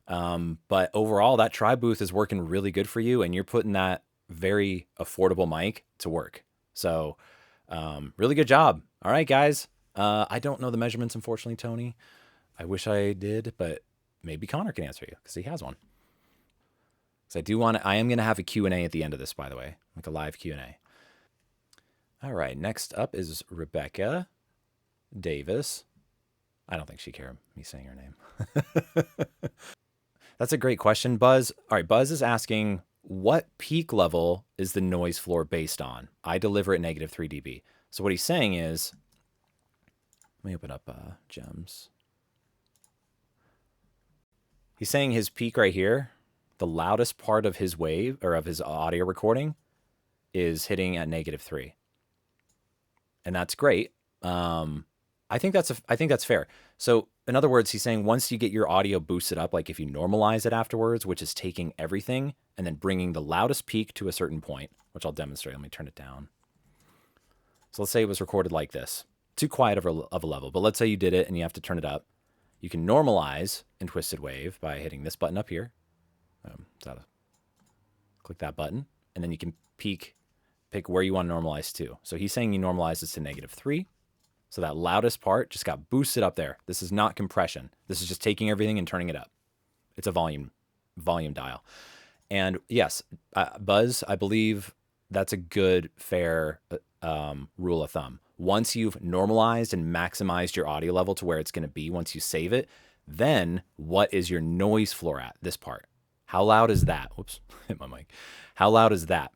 But overall, that Tribe booth is working really good for you, and you're putting that very affordable mic to work. So, really good job. All right, guys. I don't know the measurements, unfortunately, Tony. I wish I did, but maybe Connor can answer you because he has one. So I am going to have a Q&A at the end of this, by the way, like a live Q&A. All right. Next up is Rebecca Davis. I don't think she cared me saying her name. That's a great question, Buzz. All right, Buzz is asking, what peak level is the noise floor based on? I deliver at -3 dB. So what he's saying is, let me open up Gems. He's saying his peak right here, the loudest part of his wave or of his audio recording is hitting at -3. And that's great. I think that's fair. So in other words, he's saying once you get your audio boosted up, like if you normalize it afterwards, which is taking everything and then bringing the loudest peak to a certain point, which I'll demonstrate. Let me turn it down. So let's say it was recorded like this. Too quiet of a level, but let's say you did it and you have to turn it up. You can normalize in Twisted Wave by hitting this button up here. Click that button, and then you can pick where you want to normalize to. So he's saying you normalize this to -3. So that loudest part just got boosted up there. This is not compression. This is just taking everything and turning it up. It's a volume dial. And yes, Buzz, I believe that's a good, fair rule of thumb. Once you've normalized and maximized your audio level to where it's going to be once you save it, then what is your noise floor at, this part? How loud is that? Whoops, hit my mic. How loud is that?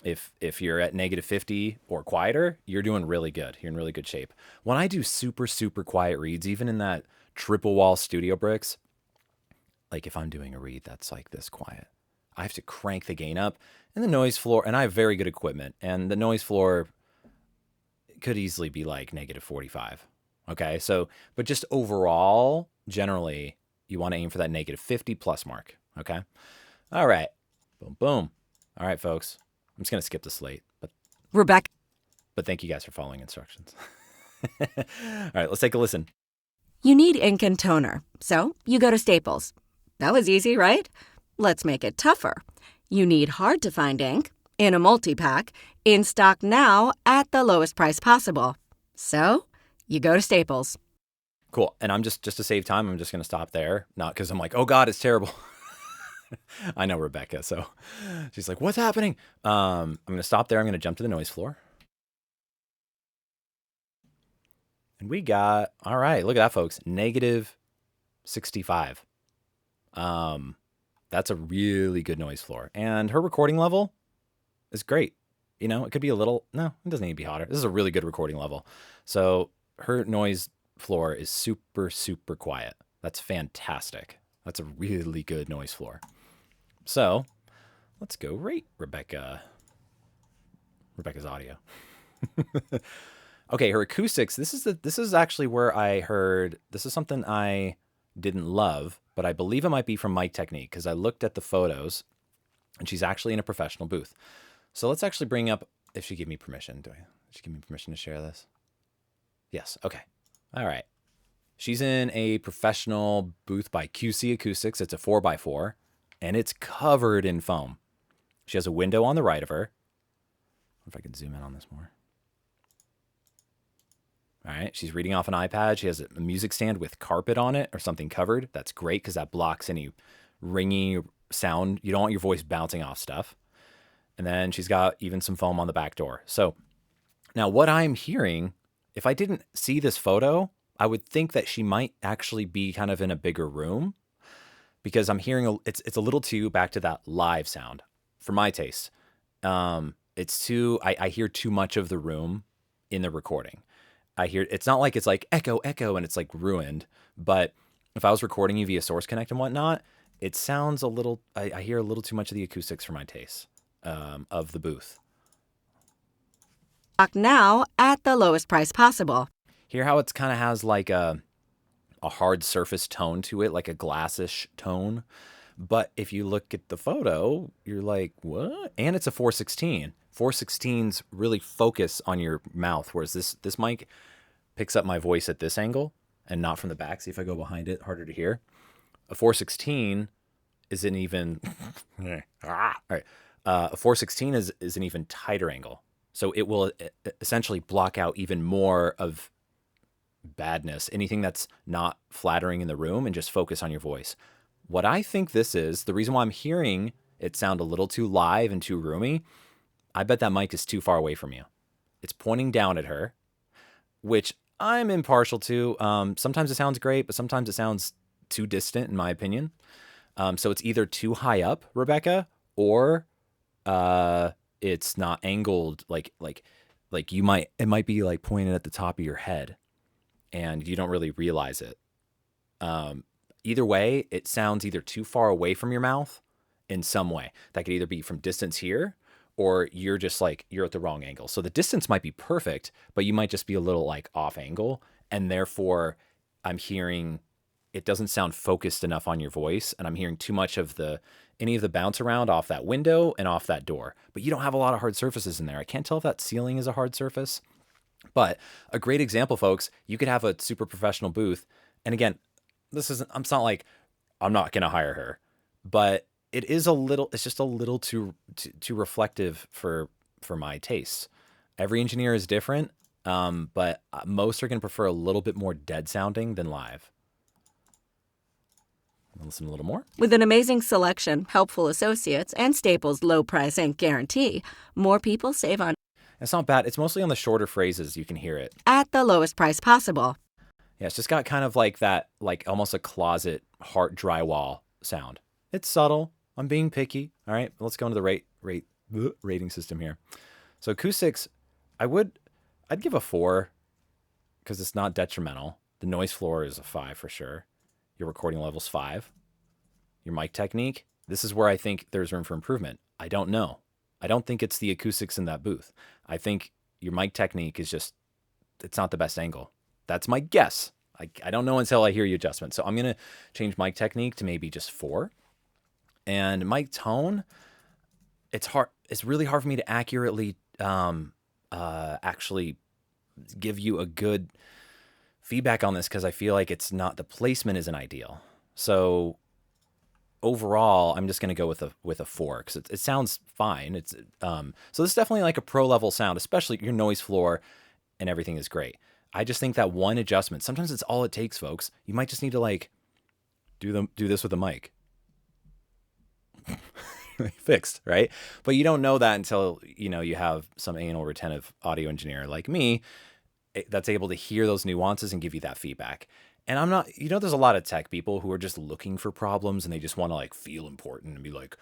If you're at -50 or quieter, you're doing really good. You're in really good shape. When I do super, super quiet reads, even in that triple wall studio bricks, like if I'm doing a read that's like this quiet, I have to crank the gain up, and the noise floor, and I have very good equipment, and the noise floor could easily be like -45. Okay. So, but just overall, generally, you want to aim for that -50 plus mark. Okay. All right. Boom, boom. All right, folks. I'm just going to skip the slate, Rebecca. But thank you guys for following instructions. All right, let's take a listen. You need ink and toner, so you go to Staples. That was easy, right? Let's make it tougher. You need hard-to-find ink in a multi-pack, in stock now at the lowest price possible. So you go to Staples. Cool. And I'm just to save time, I'm just going to stop there. Not because I'm like, oh God, it's terrible. I know Rebecca, so she's like, what's happening? I'm going to stop there. I'm going to jump to the noise floor. And we got, all right, look at that, folks, -65. That's a really good noise floor. And her recording level is great. You know, it could be a little, no, it doesn't need to be hotter. This is a really good recording level. So her noise floor is super, super quiet. That's fantastic. That's a really good noise floor. So let's go rate Rebecca's audio. Okay, her acoustics. This is actually where I heard, this is something I didn't love, but I believe it might be from Mic Technique because I looked at the photos and she's actually in a professional booth. So let's actually bring up, if she give me permission, did she give me permission to share this? Yes, okay. All right. She's in a professional booth by QC Acoustics. It's a 4x4, and it's covered in foam. She has a window on the right of her. If I can zoom in on this more. All right, she's reading off an iPad. She has a music stand with carpet on it or something covered. That's great because that blocks any ringy sound. You don't want your voice bouncing off stuff. And then she's got even some foam on the back door. So now what I'm hearing, if I didn't see this photo, I would think that she might actually be kind of in a bigger room because I'm hearing it's a little too back to that live sound for my taste. It's too, I hear too much of the room in the recording. I hear, it's not like it's like echo, and it's like ruined, but if I was recording you via Source Connect and whatnot, it sounds a little, I hear a little too much of the acoustics for my taste of the booth. Stock now at the lowest price possible. Hear how it's kind of has like a hard surface tone to it, like a glassish tone. But if you look at the photo, you're like, what? And it's a 416. 416s really focus on your mouth, whereas this mic picks up my voice at this angle and not from the back. See if I go behind it, harder to hear. A 416 isn't even all right. A 416 is an even tighter angle. So it will essentially block out even more of badness, anything that's not flattering in the room, and just focus on your voice. What I think this is, the reason why I'm hearing it sound a little too live and too roomy, I bet that mic is too far away from you. It's pointing down at her, which I'm impartial to. Sometimes it sounds great, but sometimes it sounds too distant, in my opinion. So it's either too high up, Rebecca, or it's not angled like it might be like pointed at the top of your head, and you don't really realize it. Either way, it sounds either too far away from your mouth in some way. That could either be from distance here, or you're just like, you're at the wrong angle. So the distance might be perfect, but you might just be a little like off angle. And therefore I'm hearing, it doesn't sound focused enough on your voice. And I'm hearing too much of any of the bounce around off that window and off that door, but you don't have a lot of hard surfaces in there. I can't tell if that ceiling is a hard surface, but a great example, folks, you could have a super professional booth. And again, it's not like I'm not going to hire her, but it's just a little too reflective for my tastes. Every engineer is different, but most are going to prefer a little bit more dead sounding than live. Listen a little more. With an amazing selection, helpful associates, and Staples' low price ink guarantee, more people save on. It's not bad. It's mostly on the shorter phrases. You can hear it. At the lowest price possible. Yeah, it's just got kind of like that, like almost a closet heart drywall sound. It's subtle. I'm being picky. All right, let's go into the rating system here. So acoustics, I'd give a 4 because it's not detrimental. The noise floor is a 5 for sure. Your recording level's 5. Your mic technique, this is where I think there's room for improvement. I don't know. I don't think it's the acoustics in that booth. I think your mic technique is just, it's not the best angle. That's my guess. I don't know until I hear your adjustment. So I'm going to change mic technique to maybe just 4. And mic tone, it's really hard for me to accurately actually give you a good feedback on this because I feel like the placement isn't ideal. So overall, I'm just going to go with a 4 because it sounds fine. So this is definitely like a pro level sound, especially your noise floor and everything is great. I just think that one adjustment, sometimes it's all it takes, folks. You might just need to like do this with a mic. Fixed, right? But you don't know that until you have some anal retentive audio engineer like me that's able to hear those nuances and give you that feedback. And I'm not, there's a lot of tech people who are just looking for problems and they just want to like feel important and be like,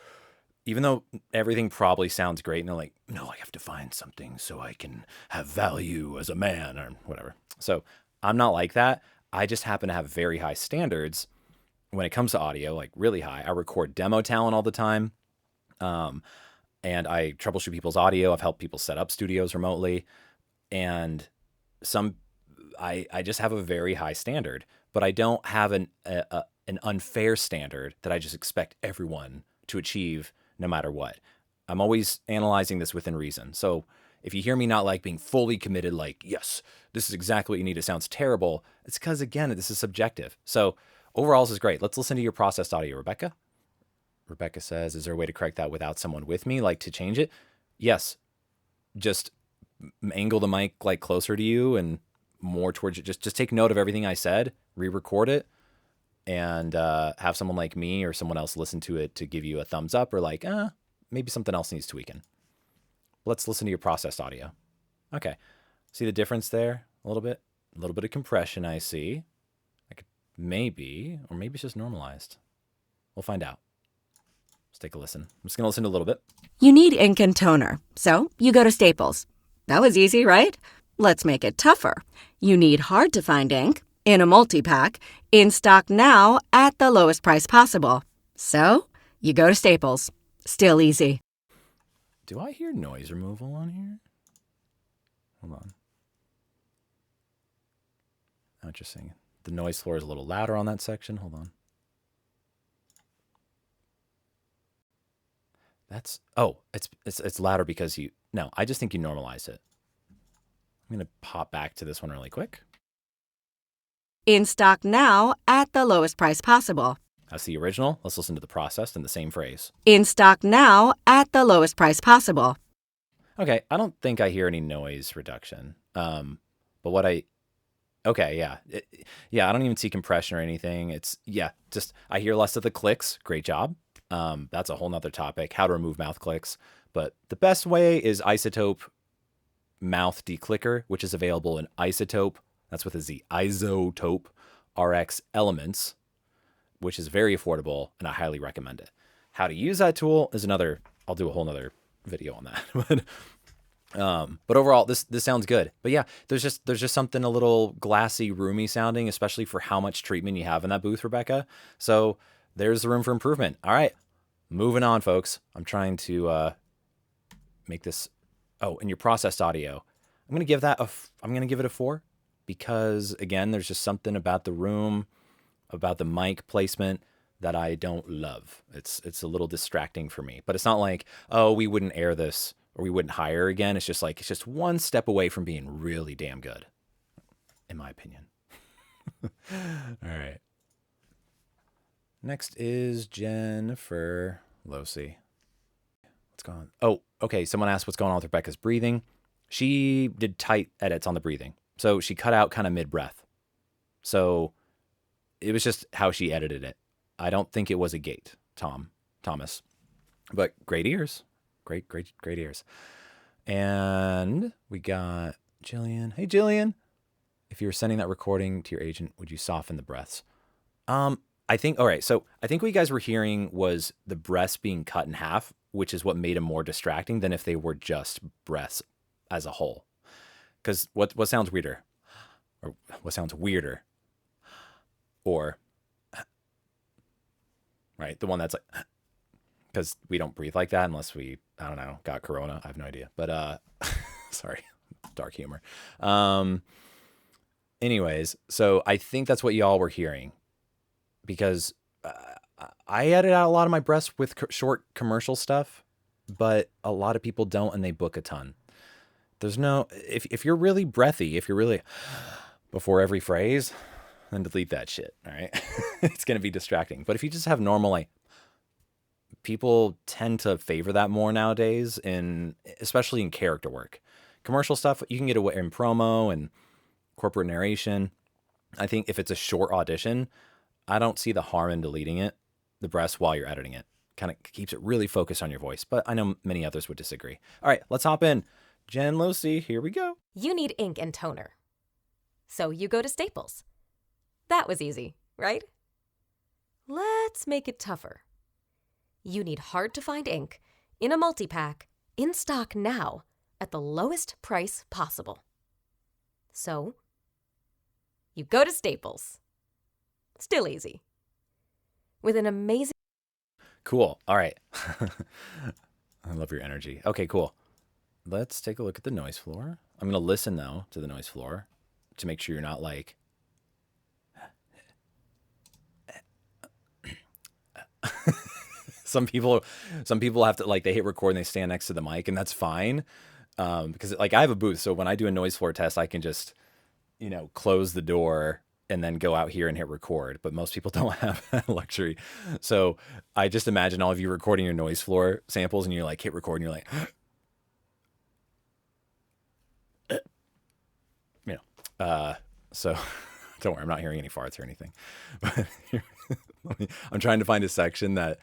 even though everything probably sounds great, and they're like, no, I have to find something so I can have value as a man or whatever. So I'm not like that. I just happen to have very high standards when it comes to audio, like really high. I record demo talent all the time. And I troubleshoot people's audio. I've helped people set up studios remotely. And I just have a very high standard, but I don't have an unfair standard that I just expect everyone to achieve no matter what. I'm always analyzing this within reason. So If you hear me not like being fully committed, like, yes, this is exactly what you need, it sounds terrible, it's because, again, this is subjective. So overall, this is great. Let's listen to your processed audio, Rebecca. Rebecca says, is there a way to correct that without someone with me, like to change it? Yes. Just angle the mic like closer to you and more towards you. Just take note of everything I said, re-record it, and have someone like me or someone else listen to it to give you a thumbs up or like, maybe something else needs tweaking. Let's listen to your processed audio. Okay. See the difference there? A little bit of compression, I see. Maybe it's just normalized. We'll find out. Let's take a listen. I'm just going to listen to a little bit. You need ink and toner, so you go to Staples. That was easy, right? Let's make it tougher. You need hard-to-find ink in a multi-pack, in stock now at the lowest price possible. So you go to Staples. Still easy. Do I hear noise removal on here? Hold on. Oh, interesting. The noise floor is a little louder on that section. Hold on. It's louder because I just think you normalized it. I'm going to pop back to this one really quick. In stock now at the lowest price possible. That's the original. Let's listen to the processed in the same phrase. In stock now at the lowest price possible. Okay, I don't think I hear any noise reduction. I don't even see compression or anything. I hear less of the clicks. Great job. That's a whole nother topic, how to remove mouth clicks. But the best way is Isotope Mouth Declicker, which is available in Isotope. That's with a Z. Isotope RX Elements, which is very affordable, and I highly recommend it. How to use that tool is I'll do a whole nother video on that. But overall, this sounds good. But yeah, there's just something a little glassy, roomy sounding, especially for how much treatment you have in that booth, Rebecca. So there's the room for improvement. All right, moving on, folks. I'm trying to make this. Oh, in your processed audio, I'm gonna give it a 4 because again, there's just something about the room, about the mic placement that I don't love. It's a little distracting for me. But it's not like, oh, we wouldn't air this or we wouldn't hire again. It's just one step away from being really damn good, in my opinion. All right. Next is Jennifer Losi. What's going on? Oh, okay. Someone asked what's going on with Rebecca's breathing. She did tight edits on the breathing. So she cut out kind of mid-breath. So it was just how she edited it. I don't think it was a gate, Thomas. But great ears. Great ears. And we got Jillian. Hey, Jillian. If you were sending that recording to your agent, would you soften the breaths? I think what you guys were hearing was the breaths being cut in half, which is what made them more distracting than if they were just breaths as a whole. Because what sounds weirder? Or what sounds weirder? Or, right, the one that's like, because we don't breathe like that unless we, I don't know, got corona. I have no idea. But, sorry, dark humor. Anyways, so I think that's what y'all were hearing. Because I edit out a lot of my breaths with short commercial stuff, but a lot of people don't, and they book a ton. There's no, if you're really breathy, if you're really before every phrase, then delete that shit, all right? It's going to be distracting. But if you just have normal, like, people tend to favor that more nowadays, especially in character work. Commercial stuff, you can get away in promo and corporate narration. I think if it's a short audition, I don't see the harm in deleting it, the breaths, while you're editing it. Kind of keeps it really focused on your voice, but I know many others would disagree. All right, let's hop in. Jen Losi, here we go. You need ink and toner. So you go to Staples. That was easy, right? Let's make it tougher. You need hard-to-find ink in a multi-pack, in stock now, at the lowest price possible. So you go to Staples. Still easy. With an amazing... Cool. All right. I love your energy. Okay, cool. Let's take a look at the noise floor. I'm going to listen, though, to the noise floor to make sure you're not like... Some people have to, like, they hit record and they stand next to the mic, and that's fine. Because like I have a booth, so when I do a noise floor test, I can just, close the door and then go out here and hit record. But most people don't have that luxury. So I just imagine all of you recording your noise floor samples and you're like, hit record and you're like, so don't worry, I'm not hearing any farts or anything. But I'm trying to find a section that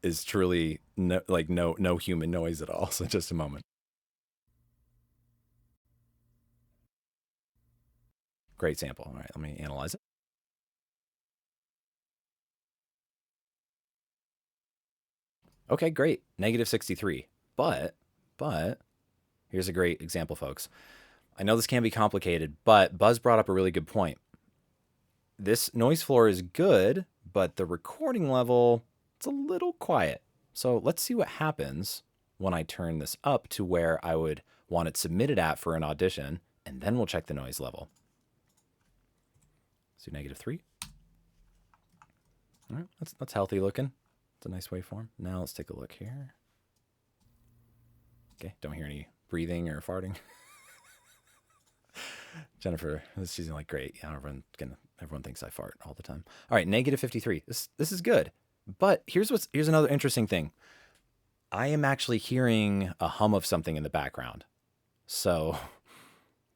is truly no human noise at all. So just a moment. Great sample. All right, let me analyze it. Okay, great. -63. But here's a great example, folks. I know this can be complicated, but Buzz brought up a really good point. This noise floor is good, but the recording level, it's a little quiet. So let's see what happens when I turn this up to where I would want it submitted at for an audition, and then we'll check the noise level. So -3. All right, that's healthy looking. It's a nice waveform. Now let's take a look here. Okay, don't hear any breathing or farting. Jennifer, she's like, great. Yeah, everyone thinks I fart all the time. All right, -53. This is good. But here's another interesting thing. I am actually hearing a hum of something in the background. So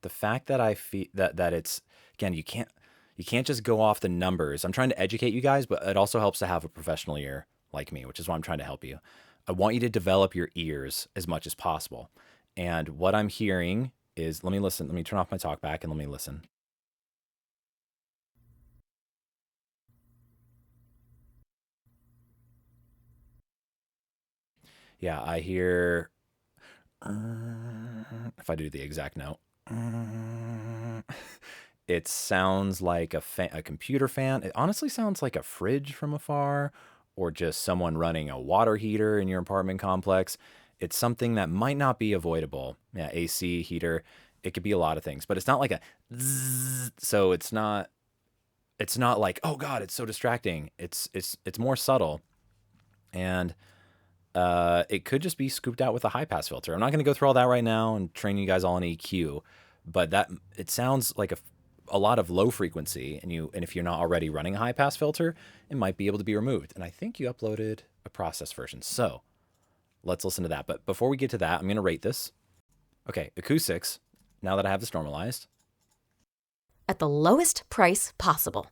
the fact that I feel that it's, again, you can't just go off the numbers. I'm trying to educate you guys, but it also helps to have a professional ear like me, which is why I'm trying to help you. I want you to develop your ears as much as possible. And what I'm hearing is, let me listen. Let me turn off my talk back and let me listen. Yeah, I hear, if I do the exact note, it sounds like a computer fan. It honestly sounds like a fridge from afar, or just someone running a water heater in your apartment complex. It's something that might not be avoidable. Yeah, AC, heater, it could be a lot of things, but it's not like a zzz, so it's not like, oh God, it's so distracting. It's more subtle. And it could just be scooped out with a high pass filter. I'm not going to go through all that right now and train you guys all in EQ, but it sounds like a lot of low frequency, and if you're not already running a high pass filter, it might be able to be removed. And I think you uploaded a process version. So let's listen to that. But before we get to that, I'm going to rate this. Okay, acoustics, now that I have this normalized. At the lowest price possible.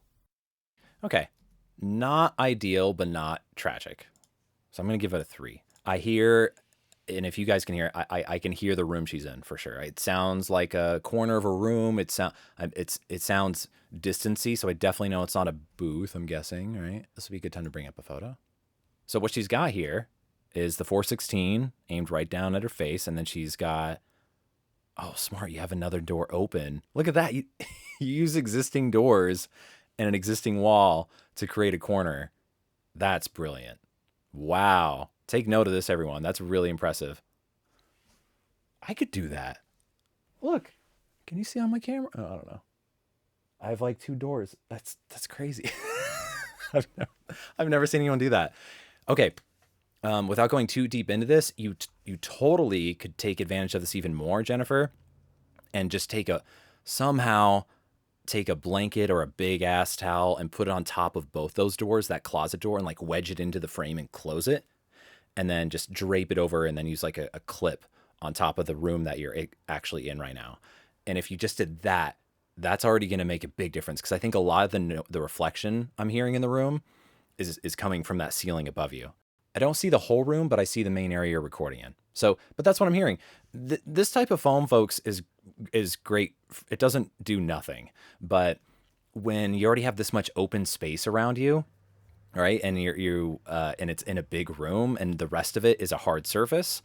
Okay, not ideal, but not tragic. So I'm going to give it a 3. I hear, and if you guys can hear, I can hear the room she's in for sure. It sounds like a corner of a room. It sounds distancy, so I definitely know it's not a booth, I'm guessing, right? This would be a good time to bring up a photo. So what she's got here is the 416 aimed right down at her face, and then she's got, oh, smart, you have another door open. Look at that. You use existing doors and an existing wall to create a corner. That's brilliant. Wow. Take note of this, everyone. That's really impressive. I could do that. Look. Can you see on my camera? Oh, I don't know. I have like 2 doors. That's crazy. I've never seen anyone do that. Okay. Without going too deep into this, you totally could take advantage of this even more, Jennifer, and just somehow take a blanket or a big ass towel and put it on top of both those doors, that closet door, and like wedge it into the frame and close it, and then just drape it over, and then use like a clip on top of the room that you're actually in right now. And if you just did that, that's already going to make a big difference, because I think a lot of the reflection I'm hearing in the room is coming from that ceiling above you. I don't see the whole room, but I see the main area you're recording in. So, but that's what I'm hearing. This type of foam, folks, is great. It doesn't do nothing, but when you already have this much open space around you, all right, and and it's in a big room, and the rest of it is a hard surface,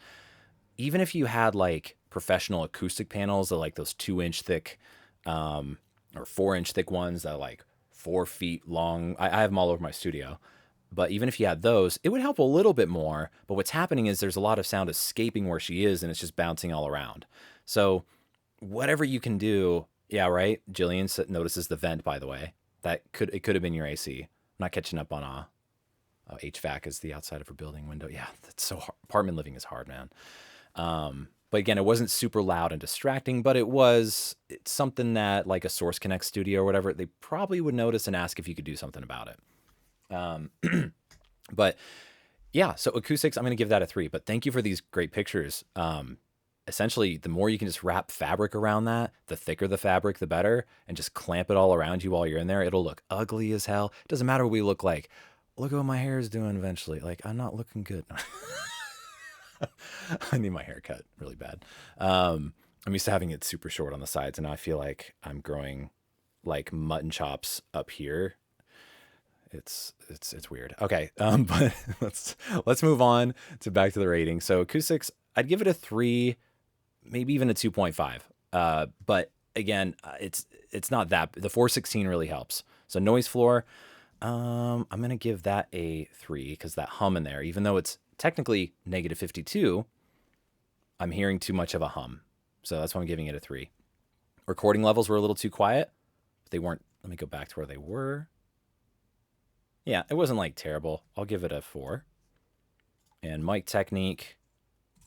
even if you had like professional acoustic panels that like those 2-inch thick, or 4-inch thick ones that are like 4 feet long, I have them all over my studio. But even if you had those, it would help a little bit more. But what's happening is there's a lot of sound escaping where she is, and it's just bouncing all around. So whatever you can do, yeah, right? Jillian notices the vent, by the way. It could have been your AC. I'm not catching up on HVAC is the outside of her building window. Yeah, that's so hard. Apartment living is hard, man. But again, it wasn't super loud and distracting, but it's something that like a Source Connect studio or whatever, they probably would notice and ask if you could do something about it. But yeah, so acoustics, I'm going to give that a 3, but thank you for these great pictures. Essentially, the more you can just wrap fabric around that, the thicker the fabric, the better, and just clamp it all around you while you're in there. It'll look ugly as hell. It doesn't matter what we look like. Look at what my hair is doing eventually. Like, I'm not looking good. I need my hair cut really bad. I'm used to having it super short on the sides, and now I feel like I'm growing like mutton chops up here. It's weird. Okay, but let's move on to back to the rating. So acoustics, I'd give it a 3, maybe even a 2.5. But again, it's not that. The 416 really helps. So noise floor, I'm gonna give that a 3 because that hum in there, even though it's technically negative 52, I'm hearing too much of a hum. So that's why I'm giving it a 3. Recording levels were a little too quiet. They weren't. Let me go back to where they were. Yeah, it wasn't like terrible. I'll give it a 4. And mic technique,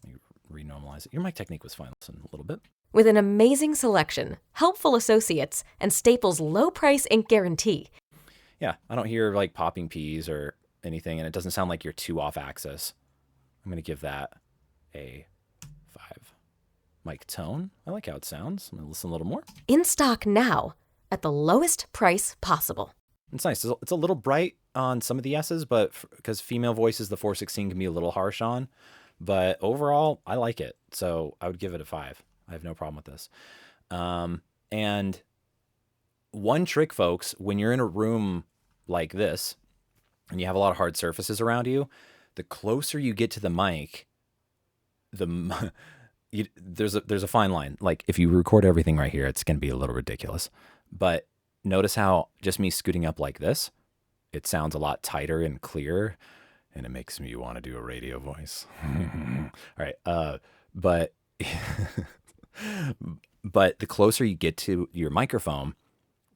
let me renormalize it. Your mic technique was fine. Listen a little bit. With an amazing selection, helpful associates, and Staples' low price ink guarantee. Yeah, I don't hear like popping peas or anything, and it doesn't sound like you're too off axis. I'm going to give that a 5. Mic tone, I like how it sounds. I'm going to listen a little more. In stock now, at the lowest price possible. It's nice. It's a little bright on some of the S's, but because female voices, the 416 can be a little harsh on. But overall, I like it. So I would give it a 5. I have no problem with this. And one trick, folks, when you're in a room like this and you have a lot of hard surfaces around you, the closer you get to the mic, there's a fine line. Like if you record everything right here, it's going to be a little ridiculous. But notice how just me scooting up like this, it sounds a lot tighter and clearer, and it makes me want to do a radio voice. All right. But the closer you get to your microphone,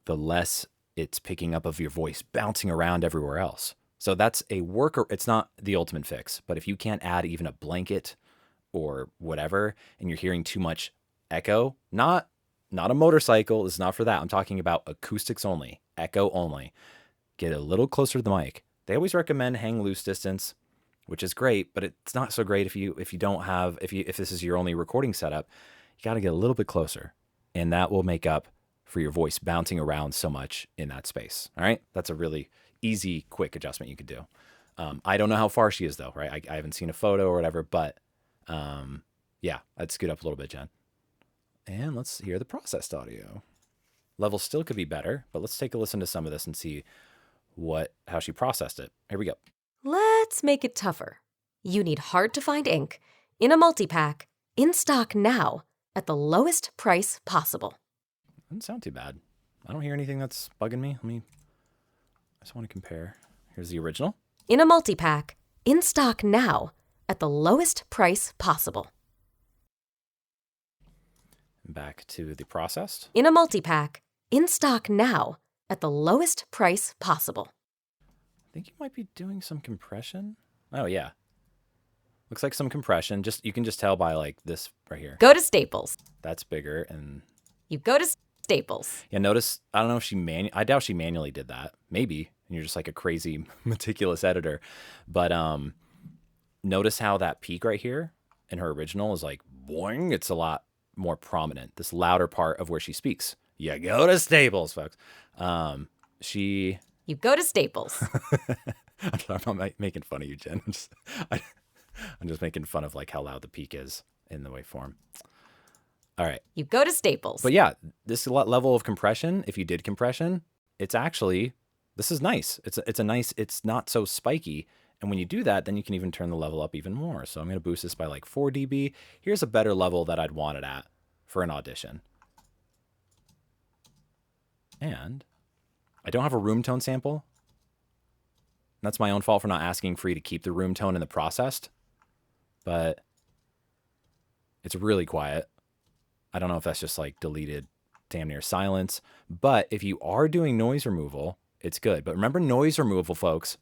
the less it's picking up of your voice bouncing around everywhere else. So that's a worker. It's not the ultimate fix, but if you can't add even a blanket or whatever, and you're hearing too much echo, not a motorcycle, it's not for that. I'm talking about acoustics only, echo only. Get a little closer to the mic. They always recommend hang loose distance, which is great, but it's not so great if this is your only recording setup. You got to get a little bit closer, and that will make up for your voice bouncing around so much in that space. All right, that's a really easy, quick adjustment you could do. I don't know how far she is though, right? I haven't seen a photo or whatever, but yeah, I'd scoot up a little bit, Jen. And let's hear the processed audio. Levels still could be better, but let's take a listen to some of this and see how she processed it. Here we go. Let's make it tougher. You need hard-to-find ink in a multi-pack, in stock now, at the lowest price possible. Doesn't sound too bad. I don't hear anything that's bugging me. I just want to compare. Here's the original. In a multi-pack, in stock now, at the lowest price possible. Back to the processed. In a multi-pack, in stock now, at the lowest price possible. I think you might be doing some compression. Oh, yeah. Looks like some compression. You can just tell by like this right here. Go to Staples. That's bigger. And you go to Staples. Yeah, notice, I don't know if I doubt she manually did that. Maybe. And you're just like a crazy, meticulous editor. But notice how that peak right here in her original is like, boing, it's a lot more prominent. This louder part of where she speaks. You go to Staples, folks. You go to Staples. I'm not making fun of you, Jen. I'm just making fun of like how loud the peak is in the waveform. All right. You go to Staples. But yeah, this level of compression, if you did compression, this is nice. It's not so spiky. And when you do that, then you can even turn the level up even more. So I'm going to boost this by like 4 dB. Here's a better level that I'd want it at for an audition. And I don't have a room tone sample. That's my own fault for not asking for you to keep the room tone in the processed. But it's really quiet. I don't know if that's just like deleted damn near silence. But if you are doing noise removal, it's good. But remember, noise removal, folks,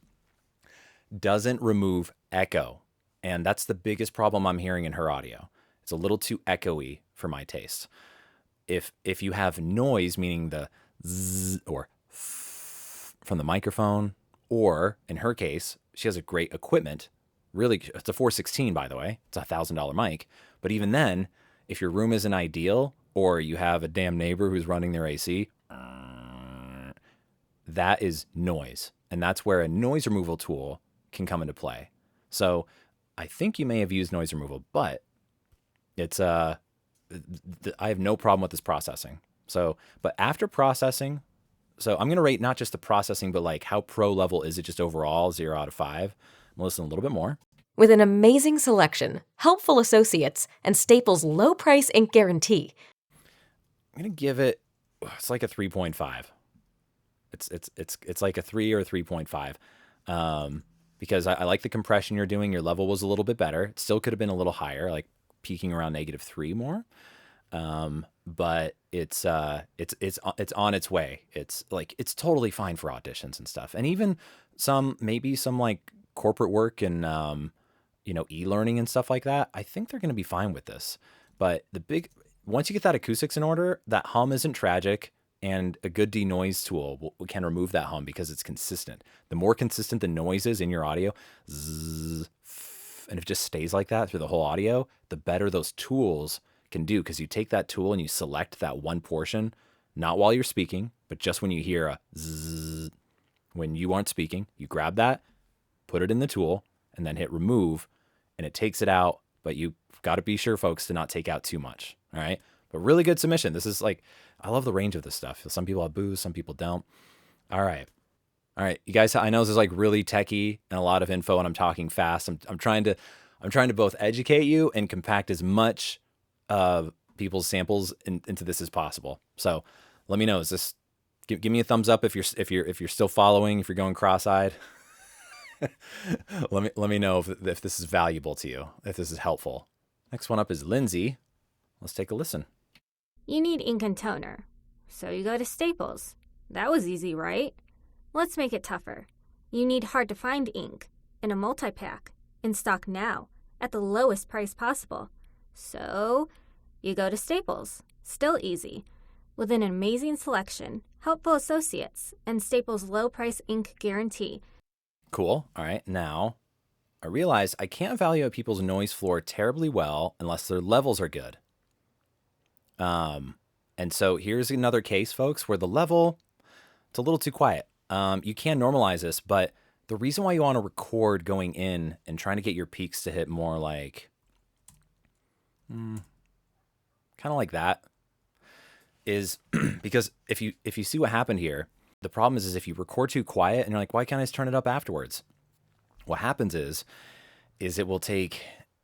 doesn't remove echo. And that's the biggest problem I'm hearing in her audio. It's a little too echoey for my taste. If you have noise, meaning the zzz or from the microphone, or in her case, she has a great equipment. Really, it's a 416, by the way. It's a $1,000 mic. But even then, if your room isn't ideal, or you have a damn neighbor who's running their AC, that is noise. And that's where a noise removal tool can come into play. So I think you may have used noise removal, but it's I have no problem with this processing. So, but after processing, so I'm going to rate not just the processing, but like how pro level is it just overall, 0 out of 5. I'm going to listen a little bit more. With an amazing selection, helpful associates, and Staples' low price ink guarantee. I'm going to give it, it's like a 3.5. It's like a 3 or a 3.5. Because I like the compression you're doing. Your level was a little bit better. It still could have been a little higher, like peaking around -3 more. But it's on its way. It's totally fine for auditions and stuff. And even maybe some like corporate work and, e-learning and stuff like that. I think they're going to be fine with this. But once you get that acoustics in order, that hum isn't tragic. And a good denoise tool can remove that hum because it's consistent. The more consistent the noise is in your audio, zzz, and if it just stays like that through the whole audio, the better those tools can do, because you take that tool and you select that one portion, not while you're speaking, but just when you hear a zzz, when you aren't speaking, you grab that, put it in the tool, and then hit remove, and it takes it out, but you've got to be sure, folks, to not take out too much, all right? But really good submission. This is like, I love the range of this stuff. Some people have booze, some people don't. All right. You guys, I know this is like really techie and a lot of info, and I'm talking fast. I'm trying to both educate you and compact as much of people's samples into this as possible. So let me know. Is this? Give me a thumbs up if you're still following. If you're going cross-eyed, let me know if this is valuable to you. If this is helpful. Next one up is Lindsay. Let's take a listen. You need ink and toner, so you go to Staples. That was easy, right? Let's make it tougher. You need hard-to-find ink in a multi-pack, in stock now, at the lowest price possible. So you go to Staples. Still easy. With an amazing selection, helpful associates, and Staples' low-price ink guarantee. Cool. All right. Now, I realize I can't evaluate people's noise floor terribly well unless their levels are good. And so here's another case, folks, where the level, it's a little too quiet. You can normalize this, but the reason why you want to record going in and trying to get your peaks to hit more like, kind of like that, is because if you see what happened here, the problem is if you record too quiet and you're like, why can't I just turn it up afterwards? What happens is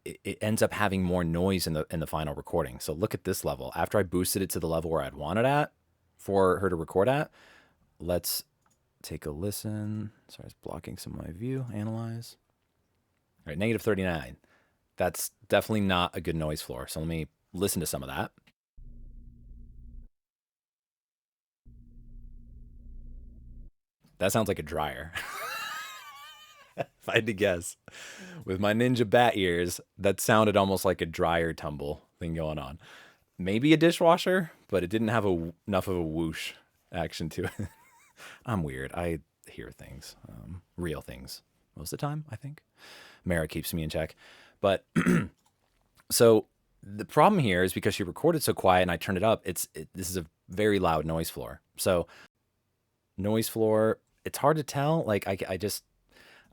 it ends up having more noise in the final recording. So look at this level. After I boosted it to the level where I'd want it at for her to record at, let's take a listen. Sorry, it's blocking some of my view. Analyze. All right, -39. That's definitely not a good noise floor. So let me listen to some of that. That sounds like a dryer. If I had to guess, with my ninja bat ears, that sounded almost like a dryer tumble thing going on. Maybe a dishwasher, but it didn't have enough of a whoosh action to it. I'm weird. I hear things, real things, most of the time, I think. Mara keeps me in check. But so the problem here is because she recorded so quiet and I turned it up, this is a very loud noise floor. So noise floor, it's hard to tell. Like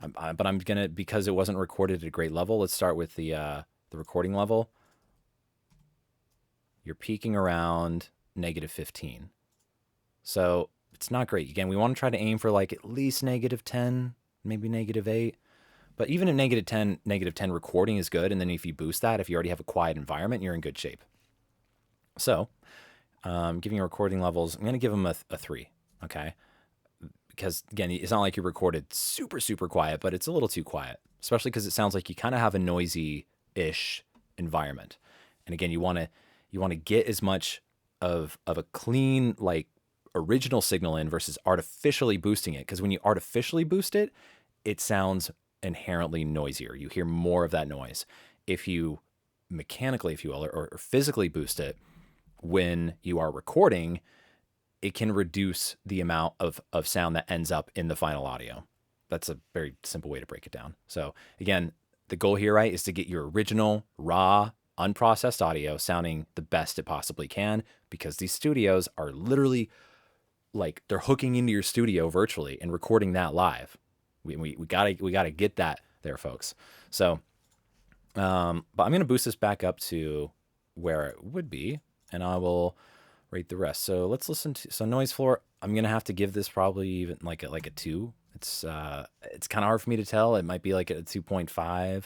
but I'm gonna, because it wasn't recorded at a great level. Let's start with the recording level. You're peaking around -15, so it's not great. Again, we want to try to aim for like at least -10, maybe -8. But even at -10 recording is good. And then if you boost that, if you already have a quiet environment, you're in good shape. So, giving you recording levels, I'm gonna give them a 3. Okay. Because again, it's not like you recorded super, super quiet, but it's a little too quiet, especially because it sounds like you kind of have a noisy-ish environment. And again, you want to get as much of a clean, like original signal in versus artificially boosting it. Because when you artificially boost it, it sounds inherently noisier. You hear more of that noise. If you mechanically, if you will, or physically boost it when you are recording, it can reduce the amount of sound that ends up in the final audio. That's a very simple way to break it down. So again, the goal here, right, is to get your original, raw, unprocessed audio sounding the best it possibly can, because these studios are literally like they're hooking into your studio virtually and recording that live. We gotta get that there, folks. So, but I'm gonna boost this back up to where it would be, and I will rate the rest. So let's listen to noise floor. I'm gonna have to give this probably even like a 2. It's kind of hard for me to tell. It might be like a 2.5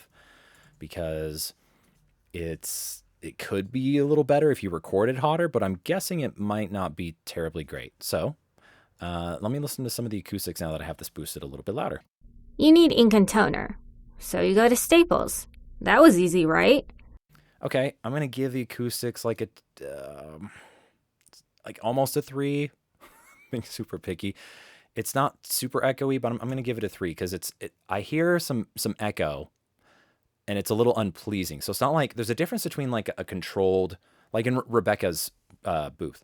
because it could be a little better if you recorded hotter, but I'm guessing it might not be terribly great. So let me listen to some of the acoustics now that I have this boosted a little bit louder. You need ink and toner, so you go to Staples. That was easy, right? Okay, I'm gonna give the acoustics like almost a 3. Being super picky. It's not super echoey, but I'm going to give it a 3 because I hear some echo, and it's a little unpleasing. So it's not like there's a difference between like a controlled, like in Rebecca's booth.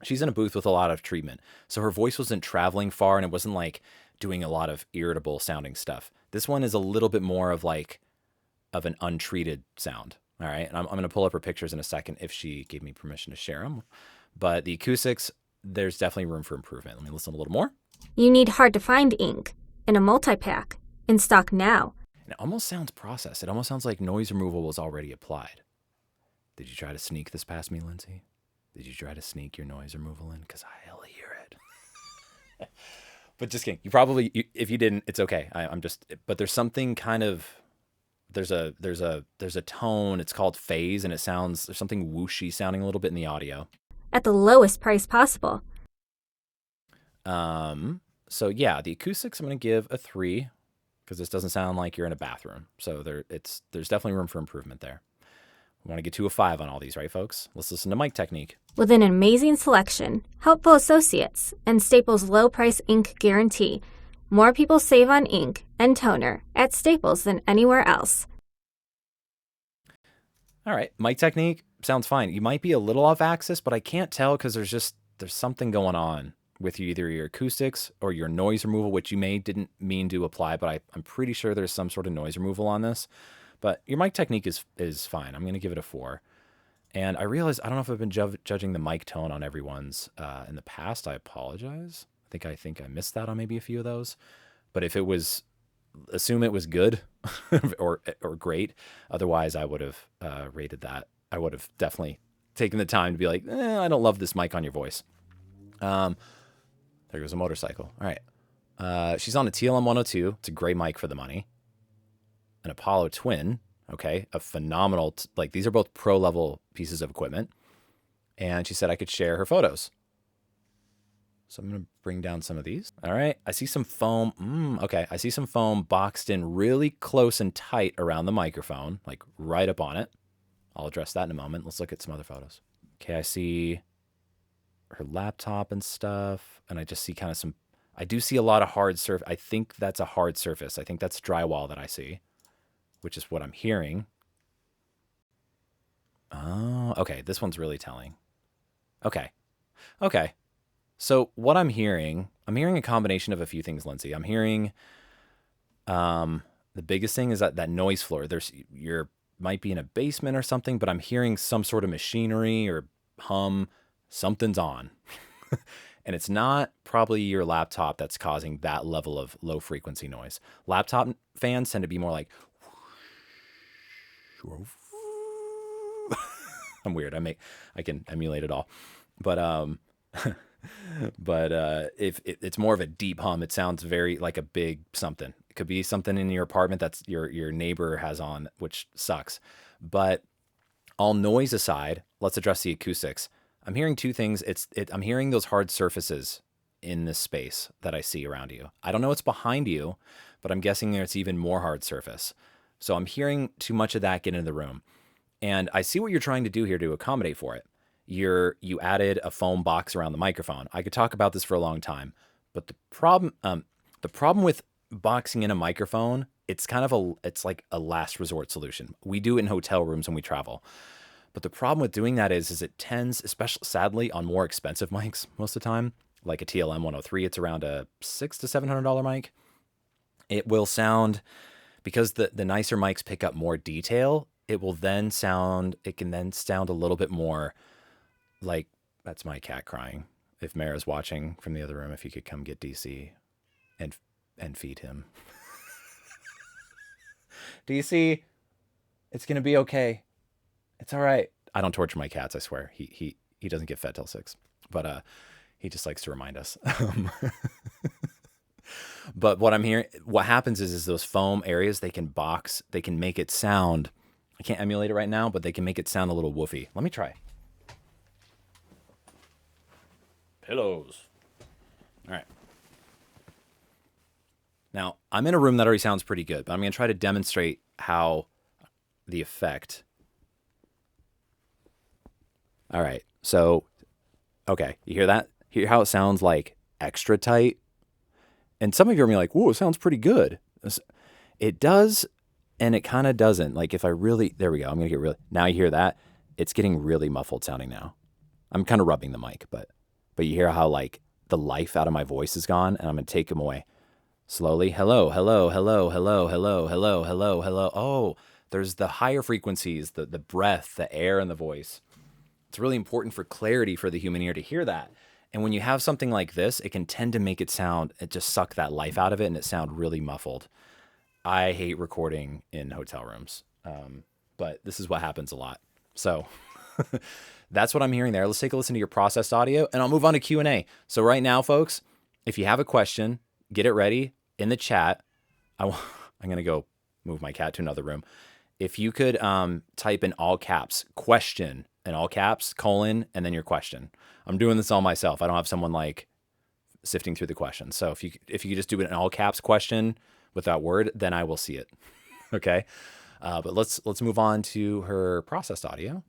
She's in a booth with a lot of treatment, so her voice wasn't traveling far, and it wasn't like doing a lot of irritable sounding stuff. This one is a little bit more of an untreated sound. All right, and I'm going to pull up her pictures in a second if she gave me permission to share them. But the acoustics, there's definitely room for improvement. Let me listen a little more. You need hard-to-find ink in a multi-pack, in stock now. And it almost sounds processed. It almost sounds like noise removal was already applied. Did you try to sneak this past me, Lindsay? Did you try to sneak your noise removal in? Because I'll hear it. But just kidding. If you didn't, it's okay. But there's something kind of, there's a tone. It's called phase, and there's something whooshy sounding a little bit in the audio. At the lowest price possible. So yeah, the acoustics I'm going to give a 3 because this doesn't sound like you're in a bathroom. So there's definitely room for improvement there. We want to get to a 5 on all these, right, folks? Let's listen to mic technique. With an amazing selection, helpful associates, and Staples' low price ink guarantee, more people save on ink and toner at Staples than anywhere else. All right, mic technique sounds fine. You might be a little off axis, but I can't tell because there's something going on with either your acoustics or your noise removal, which you didn't mean to apply, but I'm pretty sure there's some sort of noise removal on this. But your mic technique is fine. I'm going to give it a 4. And I realized, I don't know if I've been judging the mic tone on everyone's in the past. I apologize. I think I missed that on maybe a few of those. But if it was, assume it was good or great. Otherwise, I would have rated that. I would have definitely taken the time to be like, I don't love this mic on your voice. There goes a motorcycle. All right. She's on a TLM 102. It's a great mic for the money. An Apollo Twin. Okay. A phenomenal, these are both pro level pieces of equipment. And she said I could share her photos. So I'm going to bring down some of these. All right. I see some foam. Okay. I see some foam boxed in really close and tight around the microphone, like right up on it. I'll address that in a moment. Let's look at some other photos. Okay. I see her laptop and stuff. And I just see I do see a lot of hard surface. I think that's a hard surface. I think that's drywall that I see, which is what I'm hearing. Oh, okay. This one's really telling. Okay. So what I'm hearing a combination of a few things, Lindsay. I'm hearing, the biggest thing is that noise floor. Might be in a basement or something, but I'm hearing some sort of machinery or hum. Something's on. And it's not probably your laptop that's causing that level of low frequency noise. Laptop fans tend to be more like, I'm weird. I can emulate it all. But if it's more of a deep hum, it sounds very like a big something. It could be something in your apartment that's your neighbor has on, which sucks. But all noise aside, let's address the acoustics. I'm hearing two things. I'm hearing those hard surfaces in this space that I see around you. I don't know what's behind you, but I'm guessing it's even more hard surface. So I'm hearing too much of that get into the room. And I see what you're trying to do here to accommodate for it. You added a foam box around the microphone. I could talk about this for a long time, but the problem with boxing in a microphone it's kind of it's like a last resort solution. We do it in hotel rooms when we travel. But the problem with doing that is it tends, especially sadly, on more expensive mics most of the time, like a TLM 103, it's around a $600 to $700 mic. It will sound, because the nicer mics pick up more detail, it can then sound a little bit more like, that's my cat crying. If Mara's watching from the other room, if you could come get DC and feed him. DC, it's going to be okay. It's all right. I don't torture my cats, I swear. He doesn't get fed till 6. But he just likes to remind us. But what happens is those foam areas, they can make it sound, I can't emulate it right now, but they can make it sound a little woofy. Let me try. Pillows. All right. Now, I'm in a room that already sounds pretty good, but I'm going to try to demonstrate how the effect. All right. So, okay. You hear that? Hear how it sounds like extra tight? And some of you are like, whoa, it sounds pretty good. It does, and it kind of doesn't. Like if I really, there we go. I'm going to get really, now you hear that? It's getting really muffled sounding now. I'm kind of rubbing the mic, but you hear how like the life out of my voice is gone, and I'm going to take them away. Slowly. Hello, hello, hello, hello, hello, hello, hello, hello. Oh, there's the higher frequencies, the breath, the air in the voice. It's really important for clarity for the human ear to hear that. And when you have something like this, it can tend to make it just suck that life out of it and it sound really muffled. I hate recording in hotel rooms, but this is what happens a lot. So that's what I'm hearing there. Let's take a listen to your processed audio and I'll move on to Q&A. So right now, folks, if you have a question, get it ready in the chat. I'm going to go move my cat to another room. If you could type in all caps, question, in all caps, colon, and then your question. I'm doing this all myself. I don't have someone like sifting through the questions. So if you could just do it in all caps question without word, then I will see it. Okay. But let's move on to her processed audio.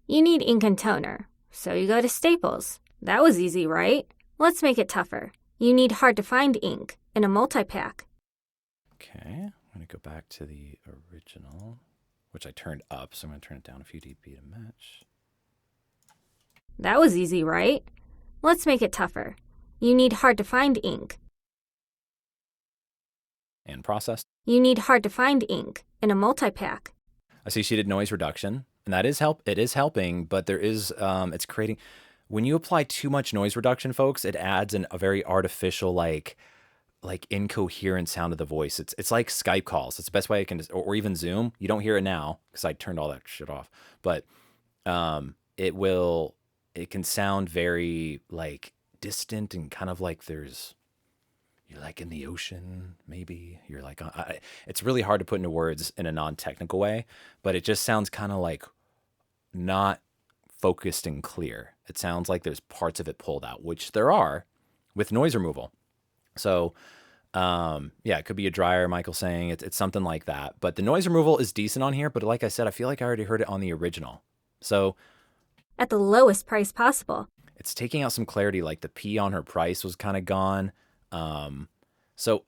You need ink and toner, so you go to Staples. That was easy, right? Let's make it tougher. You need hard-to-find ink in a multi-pack. Okay, I'm going to go back to the original, which I turned up, so I'm going to turn it down a few dB to match. That was easy, right? Let's make it tougher. You need hard-to-find ink. And processed. You need hard-to-find ink in a multi-pack. I see she did noise reduction, and that is it is helping, but there is, it's creating, when you apply too much noise reduction, folks, it adds a very artificial, like incoherent sound of the voice. It's like Skype calls. It's the best way I can, or even Zoom. You don't hear it now because I turned all that shit off, but it can sound very like distant and kind of like you're like in the ocean, maybe. You're like, it's really hard to put into words in a non-technical way, but it just sounds kind of like not focused and clear. It sounds like there's parts of it pulled out, which there are with noise removal. So, it could be a dryer, Michael saying it's something like that, but the noise removal is decent on here. But like I said, I feel like I already heard it on the original. So at the lowest price possible. It's taking out some clarity, like the P on her price was kind of gone. So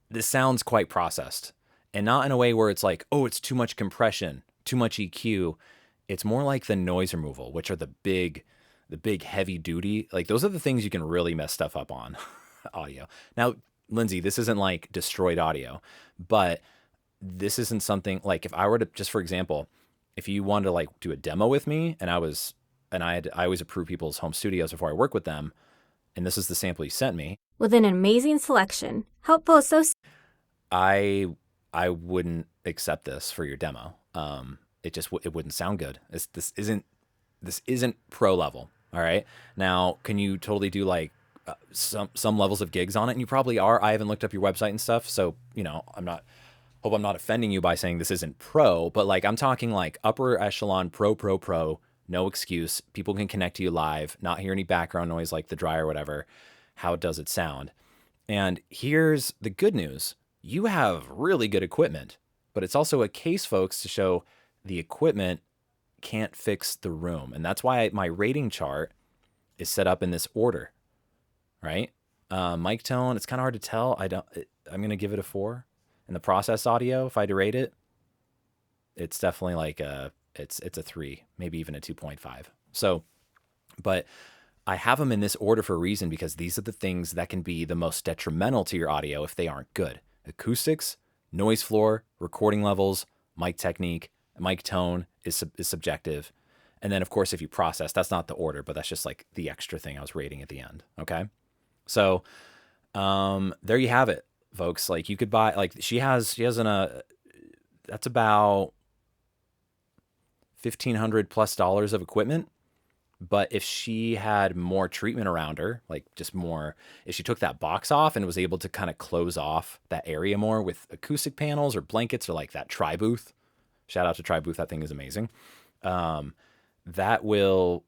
this sounds quite processed, and not in a way where it's like, oh, it's too much compression, too much EQ. It's more like the noise removal, which are the big heavy duty, like those are the things you can really mess stuff up on audio. Now, Lindsay, this isn't like destroyed audio, but this isn't something like if I were to, just for example, if you wanted to like do a demo with me and I always approve people's home studios before I work with them, and this is the sample you sent me. With an amazing selection, helpful associates. I wouldn't accept this for your demo. It wouldn't sound good. This isn't pro level. All right. Now, can you totally do like some levels of gigs on it? And you probably are. I haven't looked up your website and stuff, so hope I'm not offending you by saying this isn't pro, but like I'm talking like upper echelon pro, no excuse. People can connect to you live, not hear any background noise like the dryer or whatever. How does it sound? And here's the good news. You have really good equipment, but it's also a case, folks, to show the equipment can't fix the room. And that's why my rating chart is set up in this order, right? Mic tone, it's kind of hard to tell. I'm going to give it a 4. And the processed audio, if I had to rate it, it's definitely like it's a 3, maybe even a 2.5. So, but I have them in this order for a reason, because these are the things that can be the most detrimental to your audio if they aren't good. Acoustics, noise floor, recording levels, mic technique, mic tone is subjective. And then, of course, if you process, that's not the order, but that's just like the extra thing I was rating at the end. Okay. So there you have it, folks. Like, you could buy, like, she has that's about $1,500+ of equipment. But if she had more treatment around her, like just more, if she took that box off and was able to kind of close off that area more with acoustic panels or blankets, or like that tri-booth, shout out to tri-booth, that thing is amazing. That will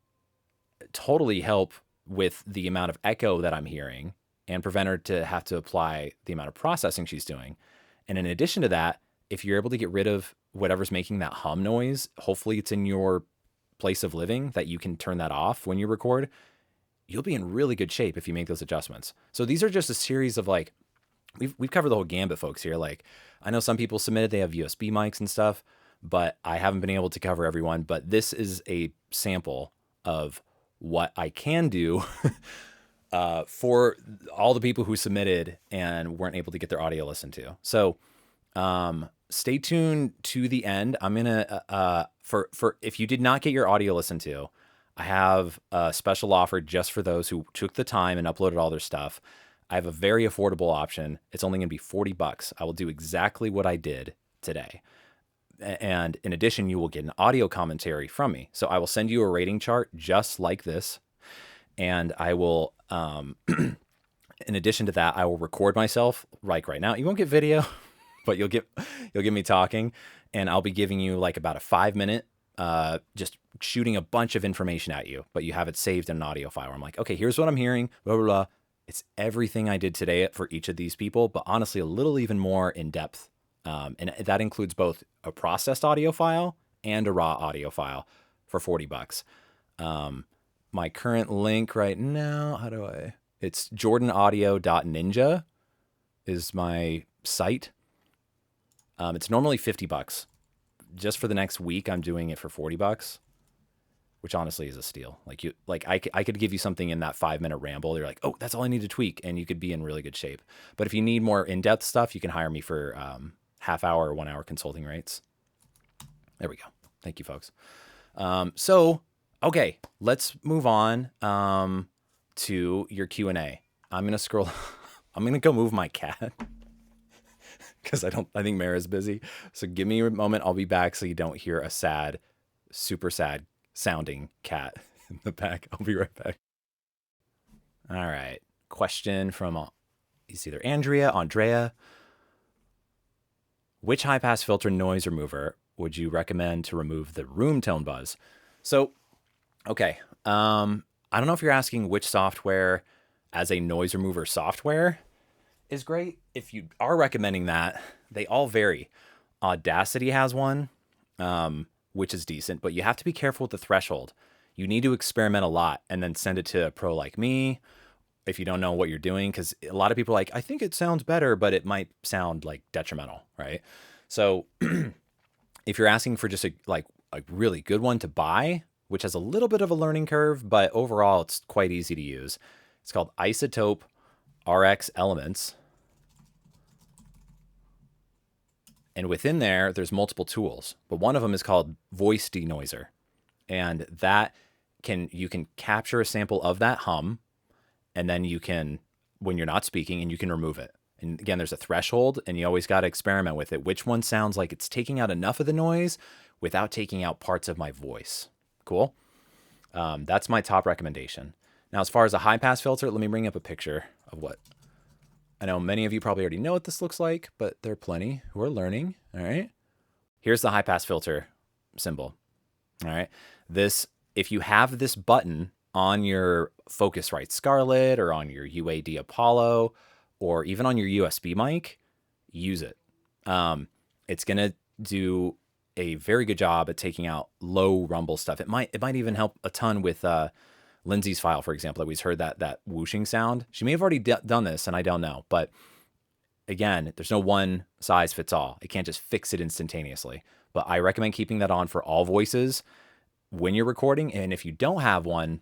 totally help with the amount of echo that I'm hearing and prevent her to have to apply the amount of processing she's doing. And in addition to that, if you're able to get rid of whatever's making that hum noise, hopefully it's in your place of living that you can turn that off when you record, you'll be in really good shape if you make those adjustments. So these are just a series of, like, we've covered the whole gambit, folks, here. Like, I know some people submitted, they have USB mics and stuff, but I haven't been able to cover everyone. But this is a sample of what I can do for all the people who submitted and weren't able to get their audio listened to. So stay tuned to the end. I'm gonna for if you did not get your audio listened to, I have a special offer just for those who took the time and uploaded all their stuff. I have a very affordable option. It's only gonna be $40. I will do exactly what I did today. And in addition, you will get an audio commentary from me. So I will send you a rating chart just like this. And I will, in addition to that, I will record myself like right now. You won't get video, but you'll get me talking, and I'll be giving you like about a 5-minute, just shooting a bunch of information at you, but you have it saved in an audio file. I'm like, okay, here's what I'm hearing, blah, blah, blah. It's everything I did today for each of these people, but honestly, a little even more in depth. And that includes both a processed audio file and a raw audio file for $40. My current link right now, it's jordanaudio.ninja is my site. It's normally $50. Just for the next week, I'm doing it for $40, which honestly is a steal. I could give you something in that 5-minute ramble. You're like, oh, that's all I need to tweak, and you could be in really good shape. But if you need more in-depth stuff, you can hire me for half-hour or 1-hour consulting rates. There we go. Thank you, folks. Okay, let's move on to your Q&A. I'm going to scroll. I'm going to go move my cat because I think Mara's busy. So give me a moment. I'll be back so you don't hear a sad, super sad sounding cat in the back. I'll be right back. All right. Question from it's either Andrea. Which high-pass filter noise remover would you recommend to remove the room tone buzz? So, okay. I don't know if you're asking which software as a noise remover software is great. If you are recommending that, they all vary. Audacity has one, which is decent, but you have to be careful with the threshold. You need to experiment a lot and then send it to a pro like me if you don't know what you're doing, because a lot of people are like, I think it sounds better, but it might sound like detrimental, right? So if you're asking for just a really good one to buy, which has a little bit of a learning curve, but overall it's quite easy to use. It's called Isotope RX Elements. And within there's multiple tools, but one of them is called Voice Denoiser. And that you can capture a sample of that hum, and then you can, when you're not speaking, and you can remove it. And again, there's a threshold, and you always got to experiment with it. Which one sounds like it's taking out enough of the noise without taking out parts of my voice? Cool. That's my top recommendation. Now, as far as a high pass filter, let me bring up a picture of what I know many of you probably already know what this looks like, but there are plenty who are learning. All right. Here's the high pass filter symbol. All right. If you have this button on your Focusrite Scarlett or on your UAD Apollo or even on your USB mic, use it. It's going to do a very good job at taking out low rumble stuff. It might even help a ton with Lindsay's file, for example. I always heard that whooshing sound. She may have already done this, and I don't know, but again, there's no one size fits all. It can't just fix it instantaneously. But I recommend keeping that on for all voices when you're recording. And if you don't have one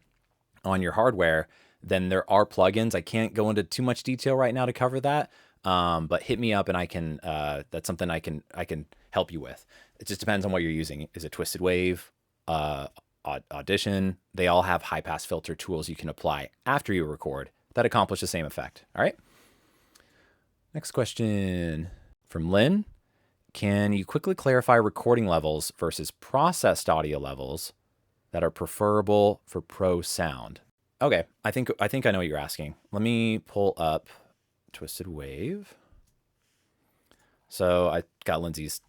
on your hardware, then there are plugins. I can't go into too much detail right now to cover that. But hit me up and I can, that's something I can help you with. It just depends on what you're using. Is it Twisted Wave, Audition? They all have high pass filter tools you can apply after you record that accomplish the same effect. All right. Next question from Lynn. Can you quickly clarify recording levels versus processed audio levels that are preferable for pro sound? Okay, I think I know what you're asking. Let me pull up Twisted Wave. So I got Lindsay's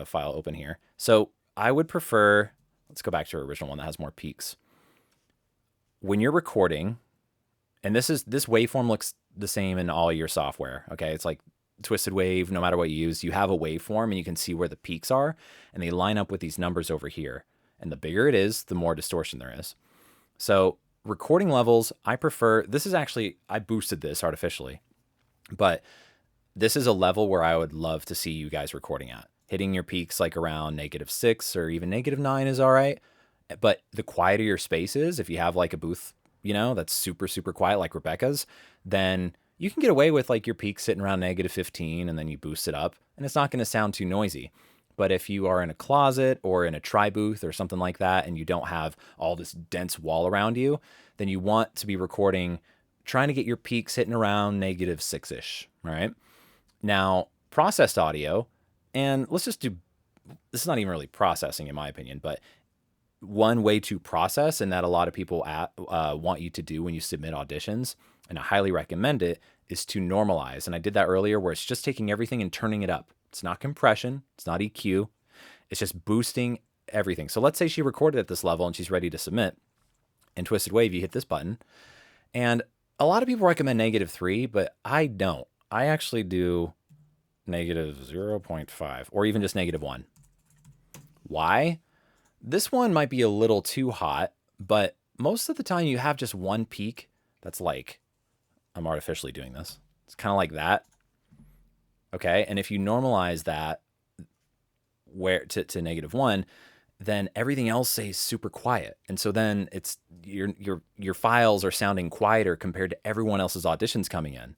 file open here. So I would prefer, let's go back to our original one that has more peaks. When you're recording, and this waveform looks the same in all your software, okay? It's like Twisted Wave, no matter what you use, you have a waveform and you can see where the peaks are, and they line up with these numbers over here. And the bigger it is, the more distortion there is. So recording levels, I prefer, this is actually, I boosted this artificially, but this is a level where I would love to see you guys recording at. Hitting your peaks like around -6 or even -9 is all right. But the quieter your space is, if you have like a booth, that's super, super quiet like Rebecca's, then you can get away with like your peak sitting around -15 and then you boost it up and it's not going to sound too noisy. But if you are in a closet or in a tri-booth or something like that and you don't have all this dense wall around you, then you want to be recording, trying to get your peaks hitting around -6-ish, right? Now, processed audio, and let's just do, this is not even really processing in my opinion, but one way to process, and that a lot of people want you to do when you submit auditions, and I highly recommend it, is to normalize. And I did that earlier where it's just taking everything and turning it up. It's not compression. It's not EQ. It's just boosting everything. So let's say she recorded at this level and she's ready to submit. In Twisted Wave, you hit this button. And a lot of people recommend -3, but I don't. I actually do -0.5 or even just -1. Why? This one might be a little too hot, but most of the time you have just one peak that's like, I'm artificially doing this. It's kind of like that. Okay. And if you normalize that where to -1, then everything else stays super quiet. And so then it's your files are sounding quieter compared to everyone else's auditions coming in.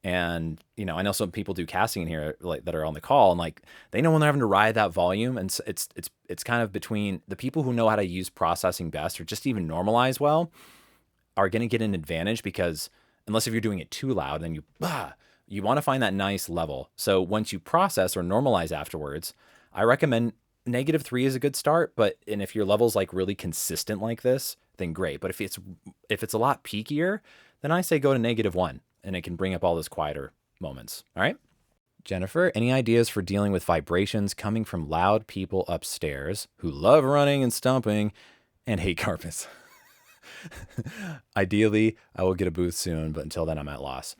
And, I know some people do casting in here like that are on the call and like, they know when they're having to ride that volume. And it's kind of between the people who know how to use processing best or just even normalize well are going to get an advantage, because unless if you're doing it too loud, then you want to find that nice level. So once you process or normalize afterwards, I recommend -3 is a good start, and if your level's like really consistent like this, then great. But if it's a lot peakier, then I say go to -1 and it can bring up all those quieter moments. All right. Jennifer, any ideas for dealing with vibrations coming from loud people upstairs who love running and stomping and hate carpets? Ideally, I will get a booth soon, but until then I'm at loss.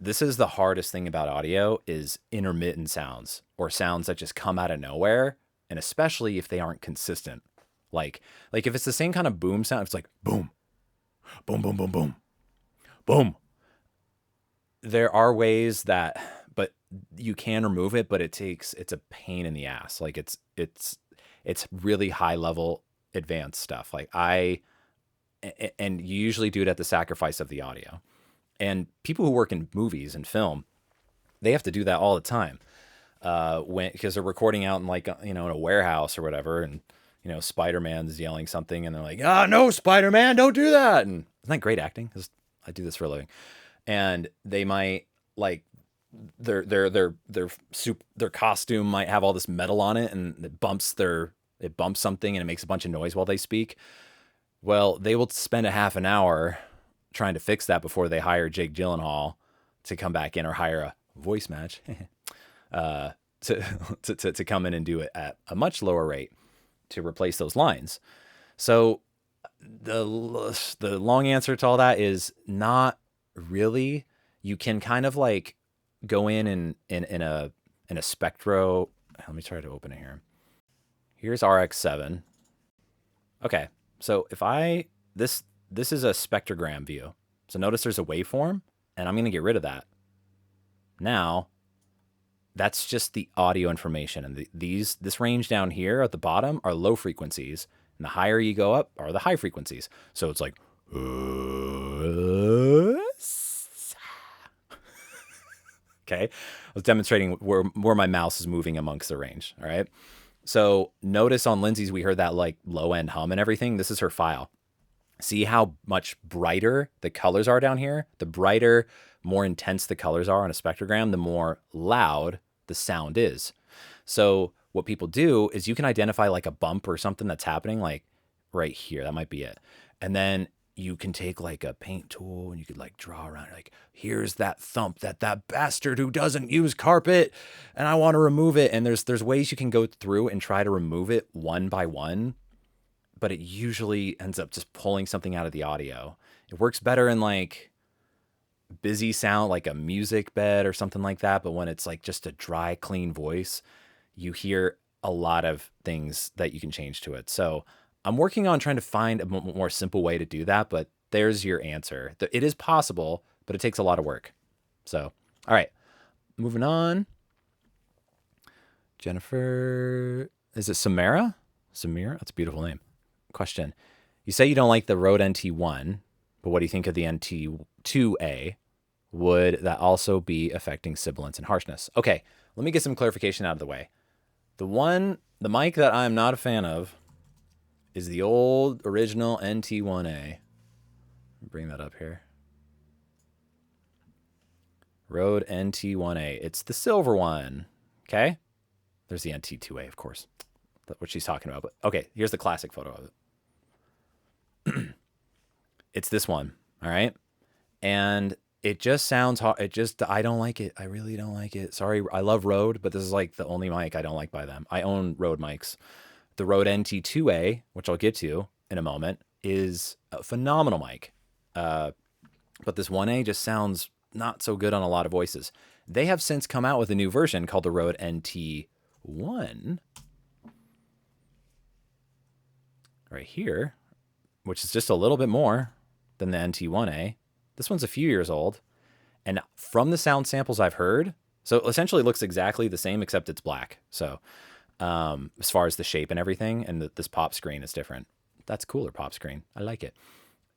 This is the hardest thing about audio is intermittent sounds or sounds that just come out of nowhere. And especially if they aren't consistent, like if it's the same kind of boom sound, it's like boom, boom, boom, boom, boom, boom. There are ways but you can remove it, but it's a pain in the ass. Like it's really high level advanced stuff. And you usually do it at the sacrifice of the audio. And people who work in movies and film, they have to do that all the time. Because they're recording out in in a warehouse or whatever. And, Spider-Man's yelling something and they're like, no, Spider-Man, don't do that. And isn't that great acting? 'Cause I do this for a living. And they might their costume might have all this metal on it and it bumps something and it makes a bunch of noise while they speak. Well, they will spend a half an hour trying to fix that before they hire Jake Gyllenhaal to come back in, or hire a voice match to come in and do it at a much lower rate to replace those lines. So the long answer to all that is not really. You can kind of like go in a spectro. Let me try to open it here. Here's RX7. Okay. So if this is a spectrogram view. So notice there's a waveform and I'm going to get rid of that. Now, that's just the audio information. And this range down here at the bottom are low frequencies. And the higher you go up are the high frequencies. So it's like, okay. I was demonstrating where my mouse is moving amongst the range. All right. So notice on Lindsay's, we heard that like low end hum and everything. This is her file. See how much brighter the colors are down here? The brighter, more intense the colors are on a spectrogram, the more loud the sound is. So what people do is you can identify like a bump or something that's happening like right here. That might be it. And then you can take like a paint tool and you could like draw around like, here's that thump that bastard who doesn't use carpet and I want to remove it. And there's ways you can go through and try to remove it one by one, but it usually ends up just pulling something out of the audio. It works better in like busy sound, like a music bed or something like that. But when it's like just a dry, clean voice, you hear a lot of things that you can change to it. So I'm working on trying to find a more simple way to do that, but there's your answer. It is possible, but it takes a lot of work. So, all right, moving on. Jennifer, is it Samira? Samira? That's a beautiful name. Question. You say you don't like the Rode NT1, but what do you think of the NT2A? Would that also be affecting sibilance and harshness? Okay, let me get some clarification out of the way. The mic that I'm not a fan of is the old original NT1A. Bring that up here. Rode NT1A. It's the silver one. Okay? There's the NT2A, of course. That's what she's talking about. But okay, here's the classic photo of it. It's this one, all right? And it just sounds hard. I don't like it. I really don't like it. Sorry, I love Rode, but this is like the only mic I don't like by them. I own Rode mics. The Rode NT2A, which I'll get to in a moment, is a phenomenal mic. But this 1A just sounds not so good on a lot of voices. They have since come out with a new version called the Rode NT1. Right here, which is just a little bit more than the NT1A. This one's a few years old. And from the sound samples I've heard, so essentially it looks exactly the same except it's black. So as far as the shape and everything, and this pop screen is different. That's cooler pop screen. I like it.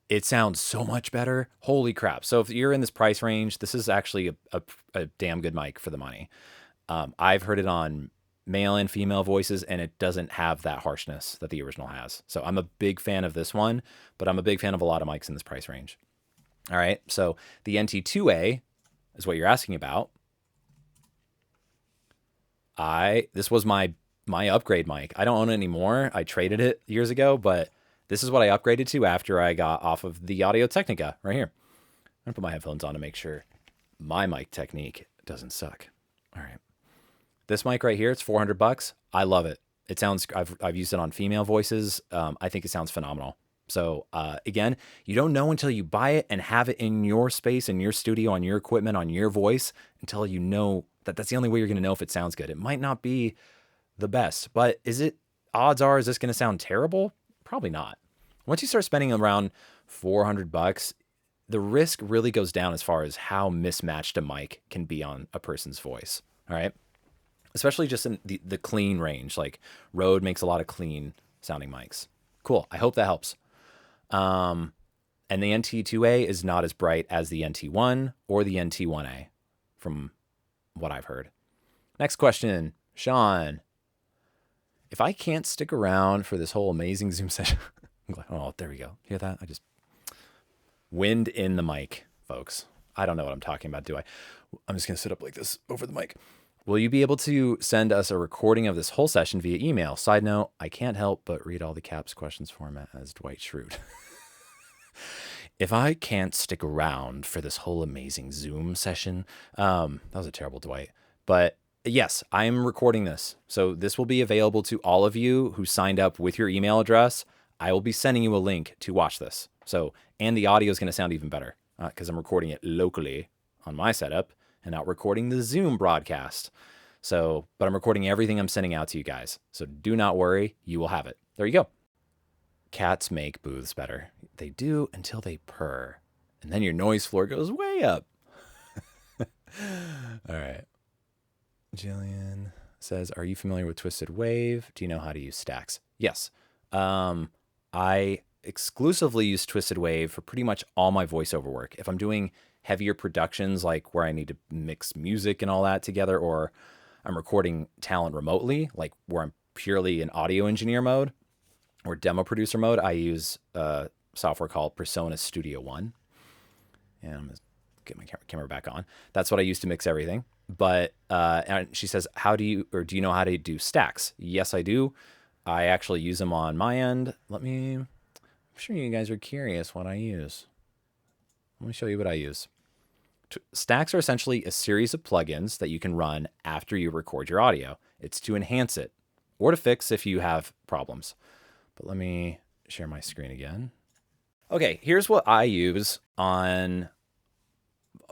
It sounds so much better. Holy crap. So if you're in this price range, this is actually a damn good mic for the money. I've heard it on male and female voices, and it doesn't have that harshness that the original has. So I'm a big fan of this one, but I'm a big fan of a lot of mics in this price range. All right, so the NT2A is what you're asking about. This was my upgrade mic. I don't own it anymore. I traded it years ago, but this is what I upgraded to after I got off of the Audio Technica right here. I'm gonna put my headphones on to make sure my mic technique doesn't suck. All right. This mic right here, it's $400. I love it. It sounds, I've used it on female voices. I think it sounds phenomenal. So again, you don't know until you buy it and have it in your space, in your studio, on your equipment, on your voice, until you know that's the only way you're going to know if it sounds good. It might not be the best, but odds are, is this going to sound terrible? Probably not. Once you start spending around $400, the risk really goes down as far as how mismatched a mic can be on a person's voice. All right. Especially just in the clean range. Like Rode makes a lot of clean sounding mics. Cool. I hope that helps. And the NT2A is not as bright as the NT1 or the NT1A from what I've heard. Next question, Sean. If I can't stick around for this whole amazing Zoom session, oh, there we go. Hear that? I just wind in the mic, folks. I don't know what I'm talking about, do I? I'm just going to sit up like this over the mic. Will you be able to send us a recording of this whole session via email? Side note, I can't help but read all the caps questions format as Dwight Schrute. If I can't stick around for this whole amazing Zoom session, that was a terrible Dwight. But yes, I'm recording this. So this will be available to all of you who signed up with your email address. I will be sending you a link to watch this. So, and the audio is going to sound even better because I'm recording it locally on my setup and not recording the Zoom broadcast. So, but I'm recording everything I'm sending out to you guys. So do not worry, you will have it. There you go. Cats make booths better. They do until they purr. And then your noise floor goes way up. All right. Jillian says, are you familiar with Twisted Wave? Do you know how to use stacks? Yes. I exclusively use Twisted Wave for pretty much all my voiceover work. If I'm doing heavier productions, like where I need to mix music and all that together, or I'm recording talent remotely, like where I'm purely in audio engineer mode or demo producer mode, I use a software called Persona Studio One. And I'm going to get my camera back on. That's what I use to mix everything. But and she says, do you know how to do stacks? Yes, I do. I actually use them on my end. I'm sure you guys are curious what I use. Let me show you what I use. Stacks are essentially a series of plugins that you can run after you record your audio. It's to enhance it or to fix if you have problems. But let me share my screen again. Okay, here's what I use on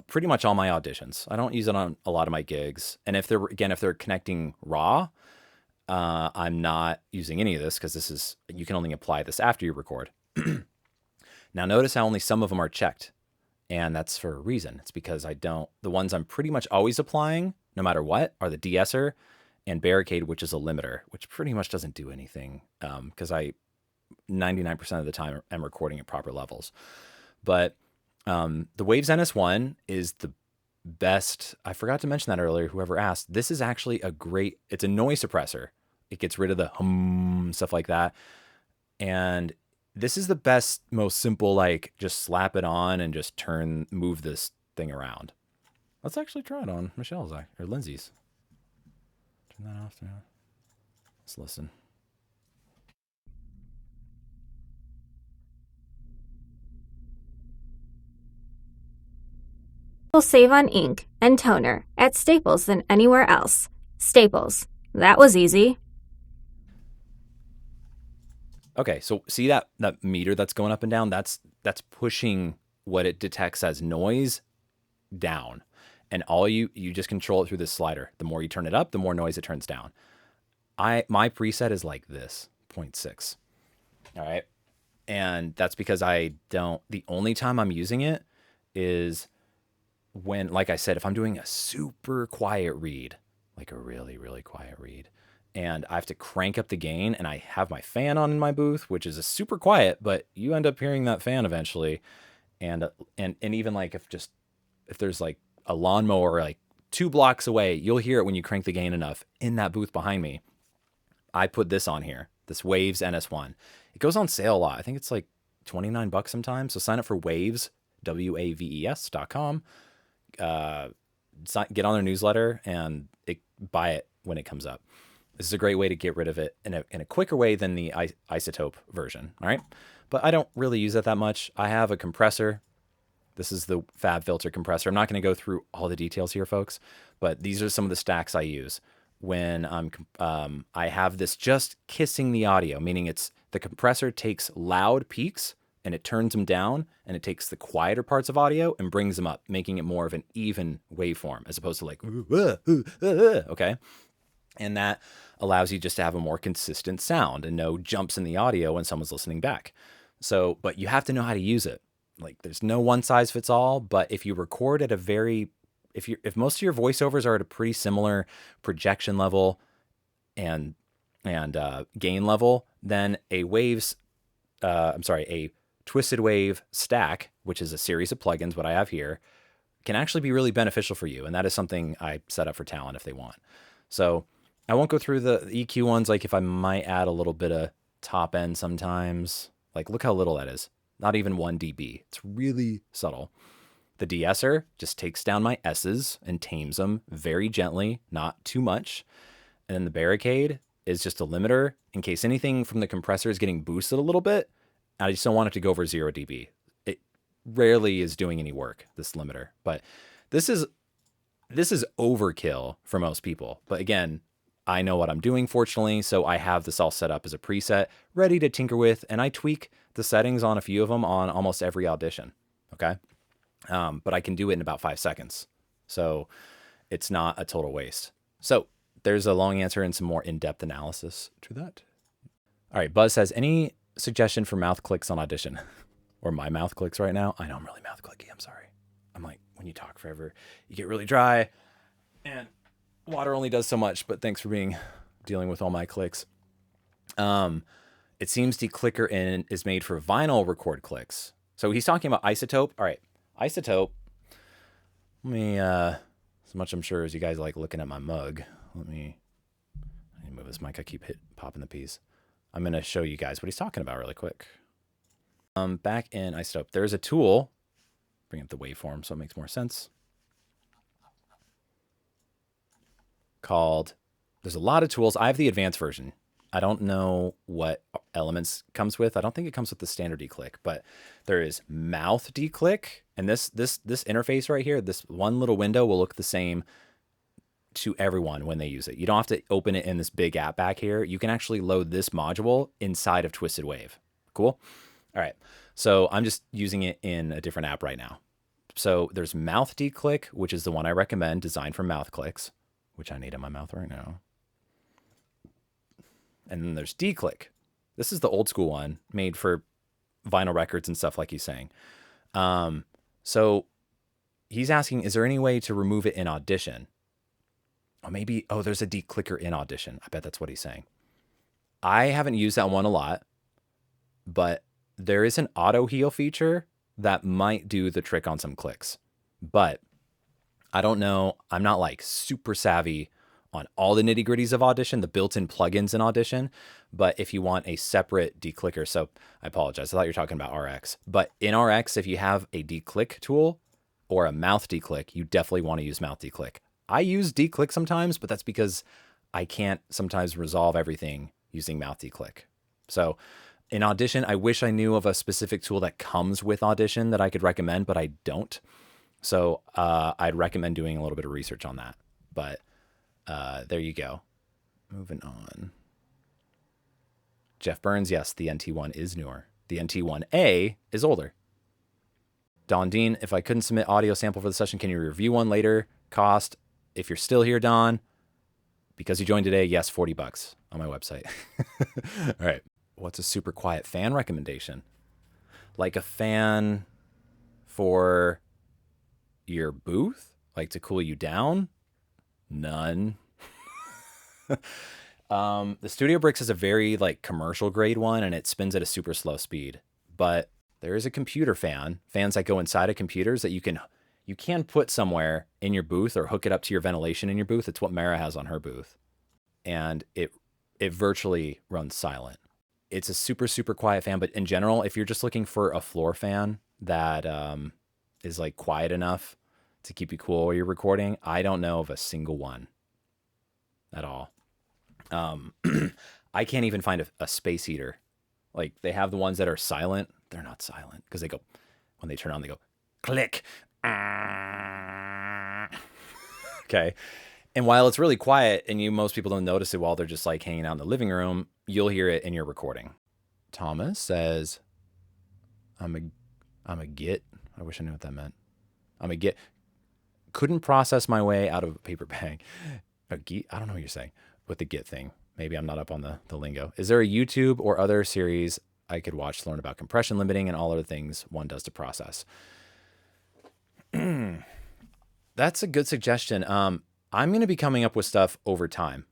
pretty much all my auditions. I don't use it on a lot of my gigs. And if they're connecting raw, I'm not using any of this because you can only apply this after you record. Now notice how only some of them are checked. And that's for a reason. It's because the ones I'm pretty much always applying, no matter what, are the de-esser and barricade, which is a limiter, which pretty much doesn't do anything because I 99% of the time am recording at proper levels. But the Waves NS1 is the best. I forgot to mention that earlier, whoever asked. This is actually it's a noise suppressor. It gets rid of the hum, stuff like that. And this is the best, most simple, like just slap it on and just move this thing around. Let's actually try it on Michelle's or Lindsay's. Turn that off now. Let's listen. Will save on ink and toner at Staples than anywhere else. Staples. That was easy. Okay, so see that meter that's going up and down? That's pushing what it detects as noise down. And all you just control it through this slider. The more you turn it up, the more noise it turns down. My preset is like this, 0.6. All right. And that's because the only time I'm using it is when, like I said, if I'm doing a super quiet read, like a really, really quiet read, and I have to crank up the gain and I have my fan on in my booth, which is a super quiet, but you end up hearing that fan eventually. And even like if there's like a lawnmower like 2 blocks away, you'll hear it when you crank the gain enough in that booth behind me. I put this on here, this Waves NS1. It goes on sale a lot. I think it's like $29 sometimes. So sign up for Waves, WAVES.com. Get on their newsletter and buy it when it comes up. This is a great way to get rid of it in a quicker way than the isotope version. All right. But I don't really use it that much. I have a compressor. This is the FabFilter compressor. I'm not going to go through all the details here, folks, but these are some of the stacks I use when I have this just kissing the audio, meaning the compressor takes loud peaks and it turns them down, and it takes the quieter parts of audio and brings them up, making it more of an even waveform as opposed to like, okay? And that allows you just to have a more consistent sound and no jumps in the audio when someone's listening back. So, but you have to know how to use it. Like there's no one size fits all, but if you record at if most of your voiceovers are at a pretty similar projection level and gain level, then a Twisted Wave stack, which is a series of plugins, what I have here, can actually be really beneficial for you. And that is something I set up for talent if they want. So I won't go through the EQ ones, like if I might add a little bit of top end sometimes. Like look how little that is. Not even 1 dB. It's really subtle. The de-esser just takes down my S's and tames them very gently, not too much. And then the barricade is just a limiter in case anything from the compressor is getting boosted a little bit. I just don't want it to go over 0 dB. It rarely is doing any work, this limiter. But this is overkill for most people. But again, I know what I'm doing, fortunately, so I have this all set up as a preset, ready to tinker with, and I tweak the settings on a few of them on almost every audition, okay? But I can do it in about 5 seconds, so it's not a total waste. So there's a long answer and some more in-depth analysis to that. All right, Buzz says, any suggestion for mouth clicks on audition? Or my mouth clicks right now? I know I'm really mouth clicky, I'm sorry. I'm like, when you talk forever, you get really dry, and water only does so much. But thanks for dealing with all my clicks. It seems declicker in is made for vinyl record clicks. So he's talking about isotope. All right, isotope. Let me, as much I'm sure as you guys like looking at my mug, let me move this mic. I keep popping the piece. I'm going to show you guys what he's talking about really quick. Back in isotope, there's a tool. Bring up the waveform so it makes more sense. There's a lot of tools. I have the advanced version. I don't know what Elements comes with. I don't think it comes with the standard declick, but there is mouth declick. And this interface right here, this one little window will look the same to everyone when they use it. You don't have to open it in this big app back here. You can actually load this module inside of Twisted Wave. Cool. All right. So I'm just using it in a different app right now. So there's mouth declick, which is the one I recommend, designed for mouth clicks, which I need in my mouth right now. And then there's declick. This is the old school one made for vinyl records and stuff like he's saying. So he's asking, is there any way to remove it in Audition? Or there's a declicker in Audition. I bet that's what he's saying. I haven't used that one a lot, but there is an auto heal feature that might do the trick on some clicks. But I don't know. I'm not like super savvy on all the nitty gritties of Audition, the built-in plugins in Audition. But if you want a separate declicker, so I apologize. I thought you were talking about RX. But in RX, if you have a declick tool or a mouth declick, you definitely want to use mouth declick. I use declick sometimes, but that's because I can't sometimes resolve everything using mouth declick. So in Audition, I wish I knew of a specific tool that comes with Audition that I could recommend, but I don't. So I'd recommend doing a little bit of research on that. But there you go. Moving on. Jeff Burns, yes, the NT1 is newer. The NT1A is older. Don Dean, if I couldn't submit audio sample for the session, can you review one later? Cost, if you're still here, Don, because you joined today, yes, $40 on my website. All right. What's a super quiet fan recommendation? Like a fan for your booth? Like to cool you down? None. The Studio Bricks is a very like commercial grade one, and it spins at a super slow speed. But there is a computer fans that go inside of computers that you can put somewhere in your booth or hook it up to your ventilation in your booth. It's what Mara has on her booth, and it virtually runs silent. It's a super, super quiet fan, but in general, if you're just looking for a floor fan that is like quiet enough to keep you cool while you're recording, I don't know of a single one at all. I can't even find a space heater. Like they have the ones that are silent. They're not silent because when they turn on, they go click. Okay. And while it's really quiet and most people don't notice it while they're just like hanging out in the living room, you'll hear it in your recording. Thomas says, I'm a git. I wish I knew what that meant. I'm a git. Couldn't process my way out of a paper bag. A git? I don't know what you're saying with the git thing. Maybe I'm not up on the lingo. Is there a YouTube or other series I could watch to learn about compression limiting and all other things one does to process? That's a good suggestion. I'm going to be coming up with stuff over time.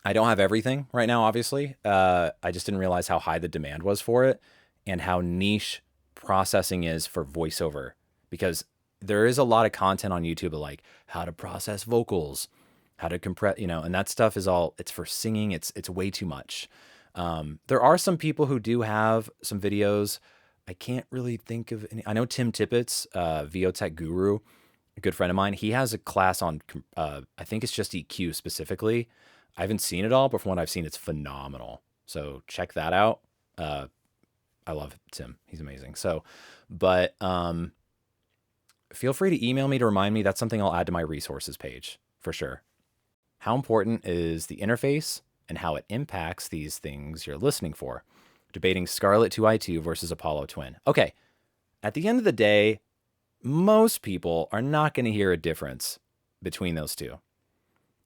I don't have everything right now, obviously. I just didn't realize how high the demand was for it and how niche processing is for voiceover, because there is a lot of content on YouTube of like how to process vocals, how to compress, and that stuff is it's for singing. It's way too much. There are some people who do have some videos. I can't really think of any. I know Tim Tippett's, VOTech Guru, a good friend of mine. He has a class on, I think it's just EQ specifically. I haven't seen it all, but from what I've seen, it's phenomenal. So check that out. I love Tim. He's amazing. So, but feel free to email me to remind me. That's something I'll add to my resources page for sure. How important is the interface and how it impacts these things you're listening for? Debating Scarlett 2i2 versus Apollo Twin. Okay, at the end of the day, most people are not going to hear a difference between those two.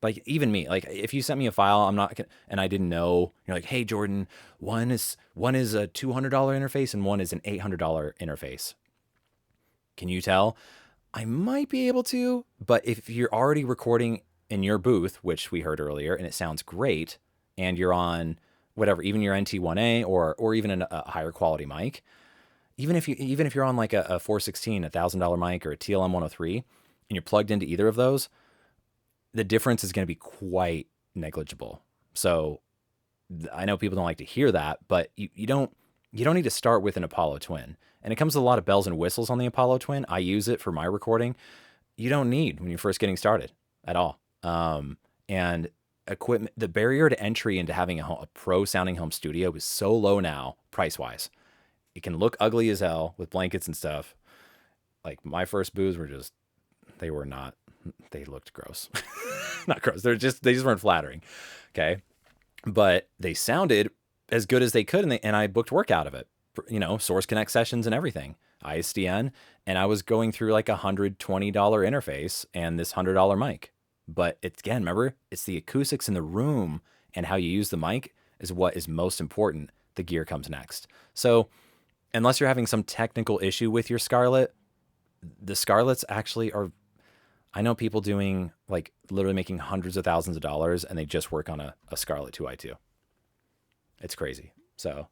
Like even me, like if you sent me a file, I'm not gonna, and I didn't know, you're like, hey Jordan, one is a $200 interface and one is an $800 interface. Can you tell? I might be able to, but if you're already recording in your booth, which we heard earlier, and it sounds great, and you're on whatever, even your NT1A or even a higher quality mic, even if you're on like a 416, $1,000 mic or a TLM 103, and you're plugged into either of those, the difference is going to be quite negligible. So I know people don't like to hear that, but you don't need to start with an Apollo Twin. And it comes with a lot of bells and whistles on the Apollo Twin. I use it for my recording. You don't need when you're first getting started at all. And equipment, the barrier to entry into having a pro sounding home studio is so low now, price wise. It can look ugly as hell with blankets and stuff. Like my first booths were just, they looked gross. Not gross. They just weren't flattering. Okay. But they sounded as good as they could. And I booked work out of it, Source Connect sessions and everything, ISDN. And I was going through like $120 interface and this $100 mic. But remember, it's the acoustics in the room and how you use the mic is what is most important. The gear comes next. So unless you're having some technical issue with your Scarlett, the Scarletts actually are, I know people doing like literally making hundreds of thousands of dollars and they just work on a Scarlett 2i2. It's crazy. So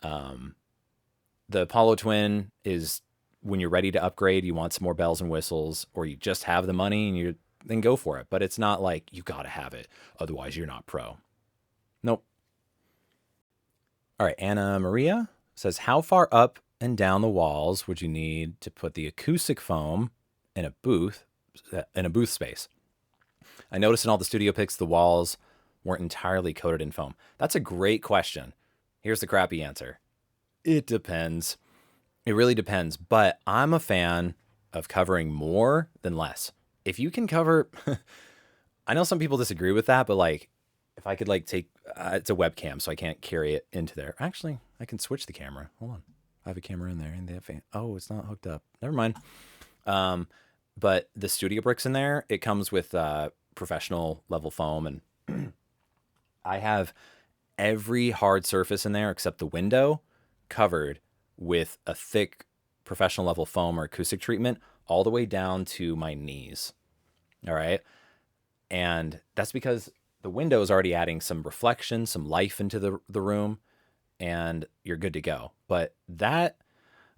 the Apollo Twin is when you're ready to upgrade, you want some more bells and whistles, or you just have the money and then go for it. But it's not like you got to have it. Otherwise, you're not pro. Nope. All right. Anna Maria says, how far up and down the walls would you need to put the acoustic foam in a booth space? I noticed in all the studio pics, the walls weren't entirely coated in foam. That's a great question. Here's the crappy answer. It depends. It really depends. But I'm a fan of covering more than less. If you can cover, I know some people disagree with that, but like if I could like take, it's a webcam, so I can't carry it into there. Actually, I can switch the camera. Hold on. I have a camera in there and they have oh, it's not hooked up. Never mind. But the studio bricks in there, it comes with professional level foam. And I have every hard surface in there except the window covered with a thick professional level foam or acoustic treatment all the way down to my knees. All right. And that's because the window is already adding some reflection, some life into the room, and you're good to go. But that,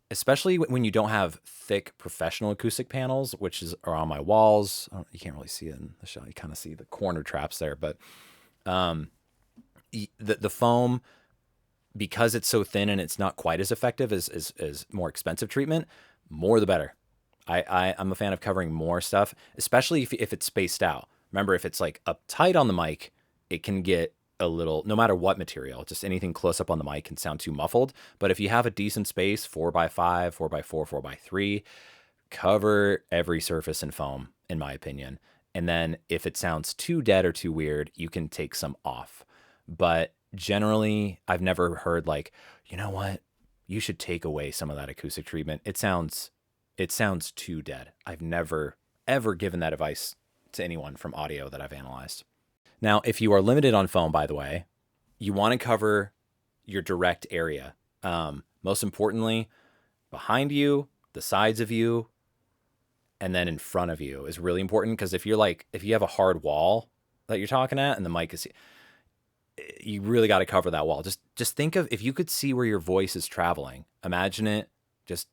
especially when you don't have thick professional acoustic panels, which are on my walls, you can't really see it in the shot. You kind of see the corner traps there, but the foam, because it's so thin and it's not quite as effective as more expensive treatment, more the better. I'm a fan of covering more stuff, especially if it's spaced out. Remember, if it's like up tight on the mic, it can get a little, no matter what material, just anything close up on the mic can sound too muffled. But if you have a decent space, 4x5, 4x4, 4x3, cover every surface in foam, in my opinion. And then if it sounds too dead or too weird, you can take some off. But generally, I've never heard like, you know what, you should take away some of that acoustic treatment. It sounds too dead. I've never, ever given that advice to anyone from audio that I've analyzed. Now, if you are limited on foam, by the way, you want to cover your direct area. Most importantly, behind you, the sides of you, and then in front of you is really important, because if you have a hard wall that you're talking at and the mic is, you really got to cover that wall. Just think of, if you could see where your voice is traveling, imagine it just,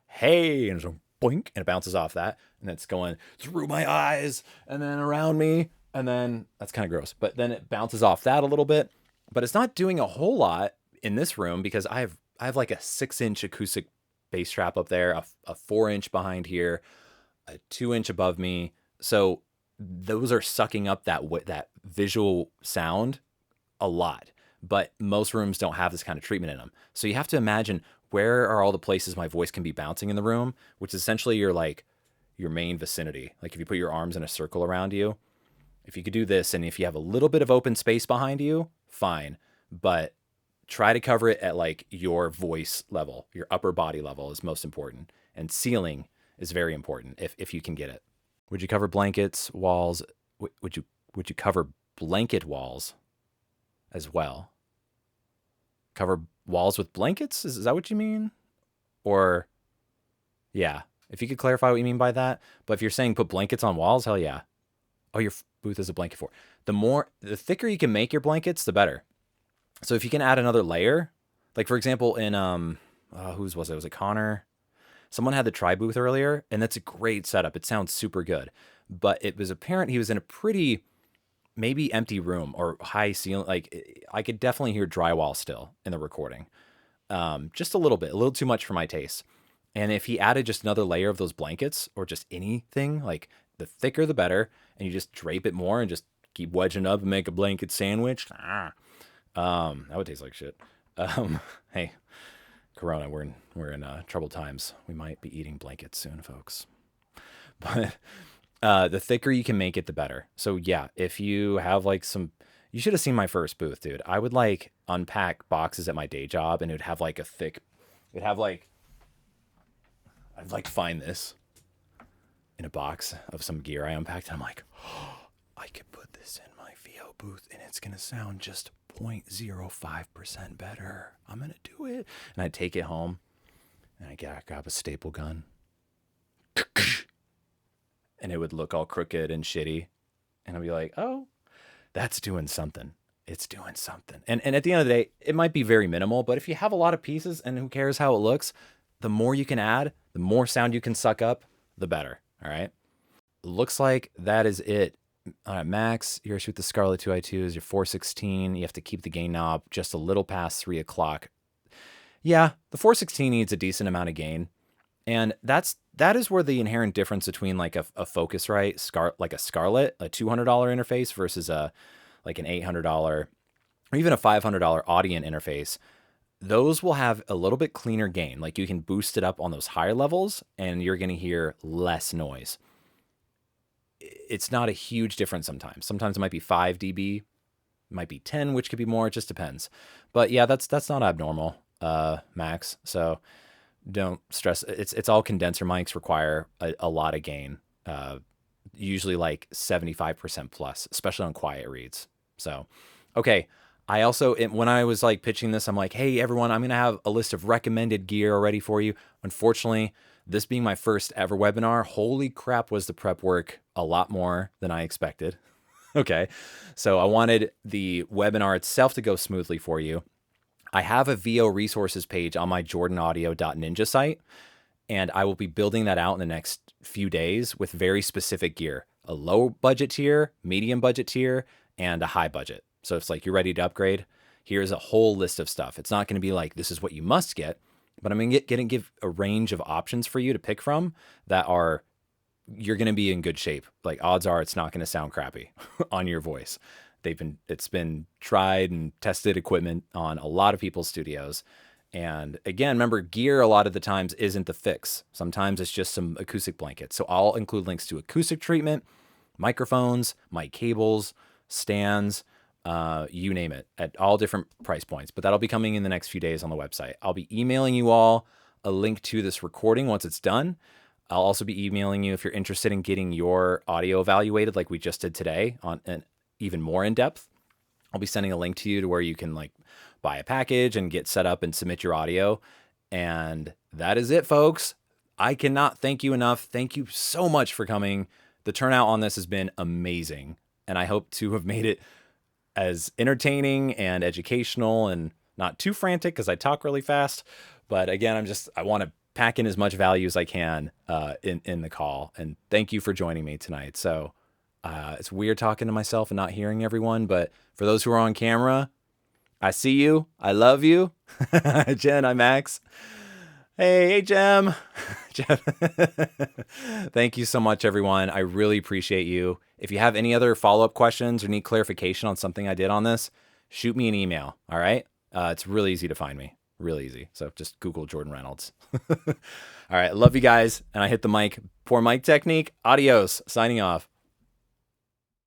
hey, and it's a boink, and it bounces off that, and it's going through my eyes and then around me. And then that's kind of gross, but then it bounces off that a little bit, but it's not doing a whole lot in this room because I have like a 6-inch acoustic bass trap up there, a 4-inch behind here, a 2-inch above me. So those are sucking up that visual sound a lot, but most rooms don't have this kind of treatment in them. So you have to imagine, where are all the places my voice can be bouncing in the room, which is essentially your main vicinity. Like if you put your arms in a circle around you, if you could do this, and if you have a little bit of open space behind you, fine. But try to cover it at like your voice level, your upper body level is most important. And ceiling is very important if you can get it. Would you cover blankets, walls? Would you cover blanket walls as well? Cover walls with blankets? Is that what you mean? Or, yeah. If you could clarify what you mean by that. But if you're saying put blankets on walls, hell yeah. Oh, your booth is a blanket fort. The thicker you can make your blankets, the better. So if you can add another layer, like for example, in whose was it? Was it Connor? Someone had the Tri booth earlier, and that's a great setup. It sounds super good, but it was apparent he was in a pretty maybe empty room or high ceiling. Like I could definitely hear drywall still in the recording, just a little too much for my taste. And if he added just another layer of those blankets or just anything, like the thicker the better, and you just drape it more and just keep wedging up and make a blanket sandwich. That would taste like shit. Hey, Corona, we're in troubled times. We might be eating blankets soon, folks. But the thicker you can make it, the better. So yeah, if you have like you should have seen my first booth, dude. I would like unpack boxes at my day job, and it would have like I'd like find this in a box of some gear I unpacked, and I'm like, oh, I could put this in my VO booth, and it's gonna sound just 0.05% better. I'm gonna do it. And I take it home, and I grab a staple gun, and it would look all crooked and shitty, and I'd be like, oh, that's doing something. It's doing something. And at the end of the day, it might be very minimal, but if you have a lot of pieces, and who cares how it looks, the more you can add, the more sound you can suck up, the better. All right. Looks like that is it. All right, Max, you're with the Scarlett 2i2s, you're 416. You have to keep the gain knob just a little past 3 o'clock. Yeah, the 416 needs a decent amount of gain. And that is where the inherent difference between like a Focusrite, like a Scarlett, a $200 interface versus like an $800 or even a $500 Audient interface. Those will have a little bit cleaner gain. Like you can boost it up on those higher levels and you're going to hear less noise. It's not a huge difference sometimes. Sometimes it might be 5 dB, it might be 10, which could be more. It just depends. But yeah, that's not abnormal, Max. So don't stress. It's all condenser mics require a lot of gain, usually like 75% plus, especially on quiet reads. So, okay. I also, when I was like pitching this, I'm like, hey, everyone, I'm going to have a list of recommended gear already for you. Unfortunately, this being my first ever webinar, holy crap, was the prep work a lot more than I expected. Okay. So I wanted the webinar itself to go smoothly for you. I have a VO resources page on my jordanaudio.ninja site, and I will be building that out in the next few days with very specific gear, a low budget tier, medium budget tier, and a high budget. So it's like you're ready to upgrade. Here's a whole list of stuff. It's not going to be like, this is what you must get, but I'm going to give a range of options for you to pick from that you're going to be in good shape. Like odds are it's not going to sound crappy on your voice. It's been tried and tested equipment on a lot of people's studios. And again, remember, gear a lot of the times isn't the fix. Sometimes it's just some acoustic blankets. So I'll include links to acoustic treatment, microphones, mic cables, stands, you name it, at all different price points. But that'll be coming in the next few days on the website. I'll be emailing you all a link to this recording once it's done. I'll also be emailing you if you're interested in getting your audio evaluated like we just did today on an even more in depth. I'll be sending a link to you to where you can like buy a package and get set up and submit your audio. And that is it, folks. I cannot thank you enough. Thank you so much for coming. The turnout on this has been amazing. And I hope to have made it as entertaining and educational and not too frantic because I talk really fast. But again, I want to pack in as much value as I can in the call. And thank you for joining me tonight. So it's weird talking to myself and not hearing everyone. But for those who are on camera, I see you. I love you. Jen, I'm Max. Hey, Jem. Jeff. Thank you so much, everyone. I really appreciate you. If you have any other follow-up questions or need clarification on something I did on this, shoot me an email. All right. It's really easy to find me. Really easy. So just Google Jordan Reynolds. All right. I love you guys. And I hit the mic. Poor mic technique. Adios. Signing off.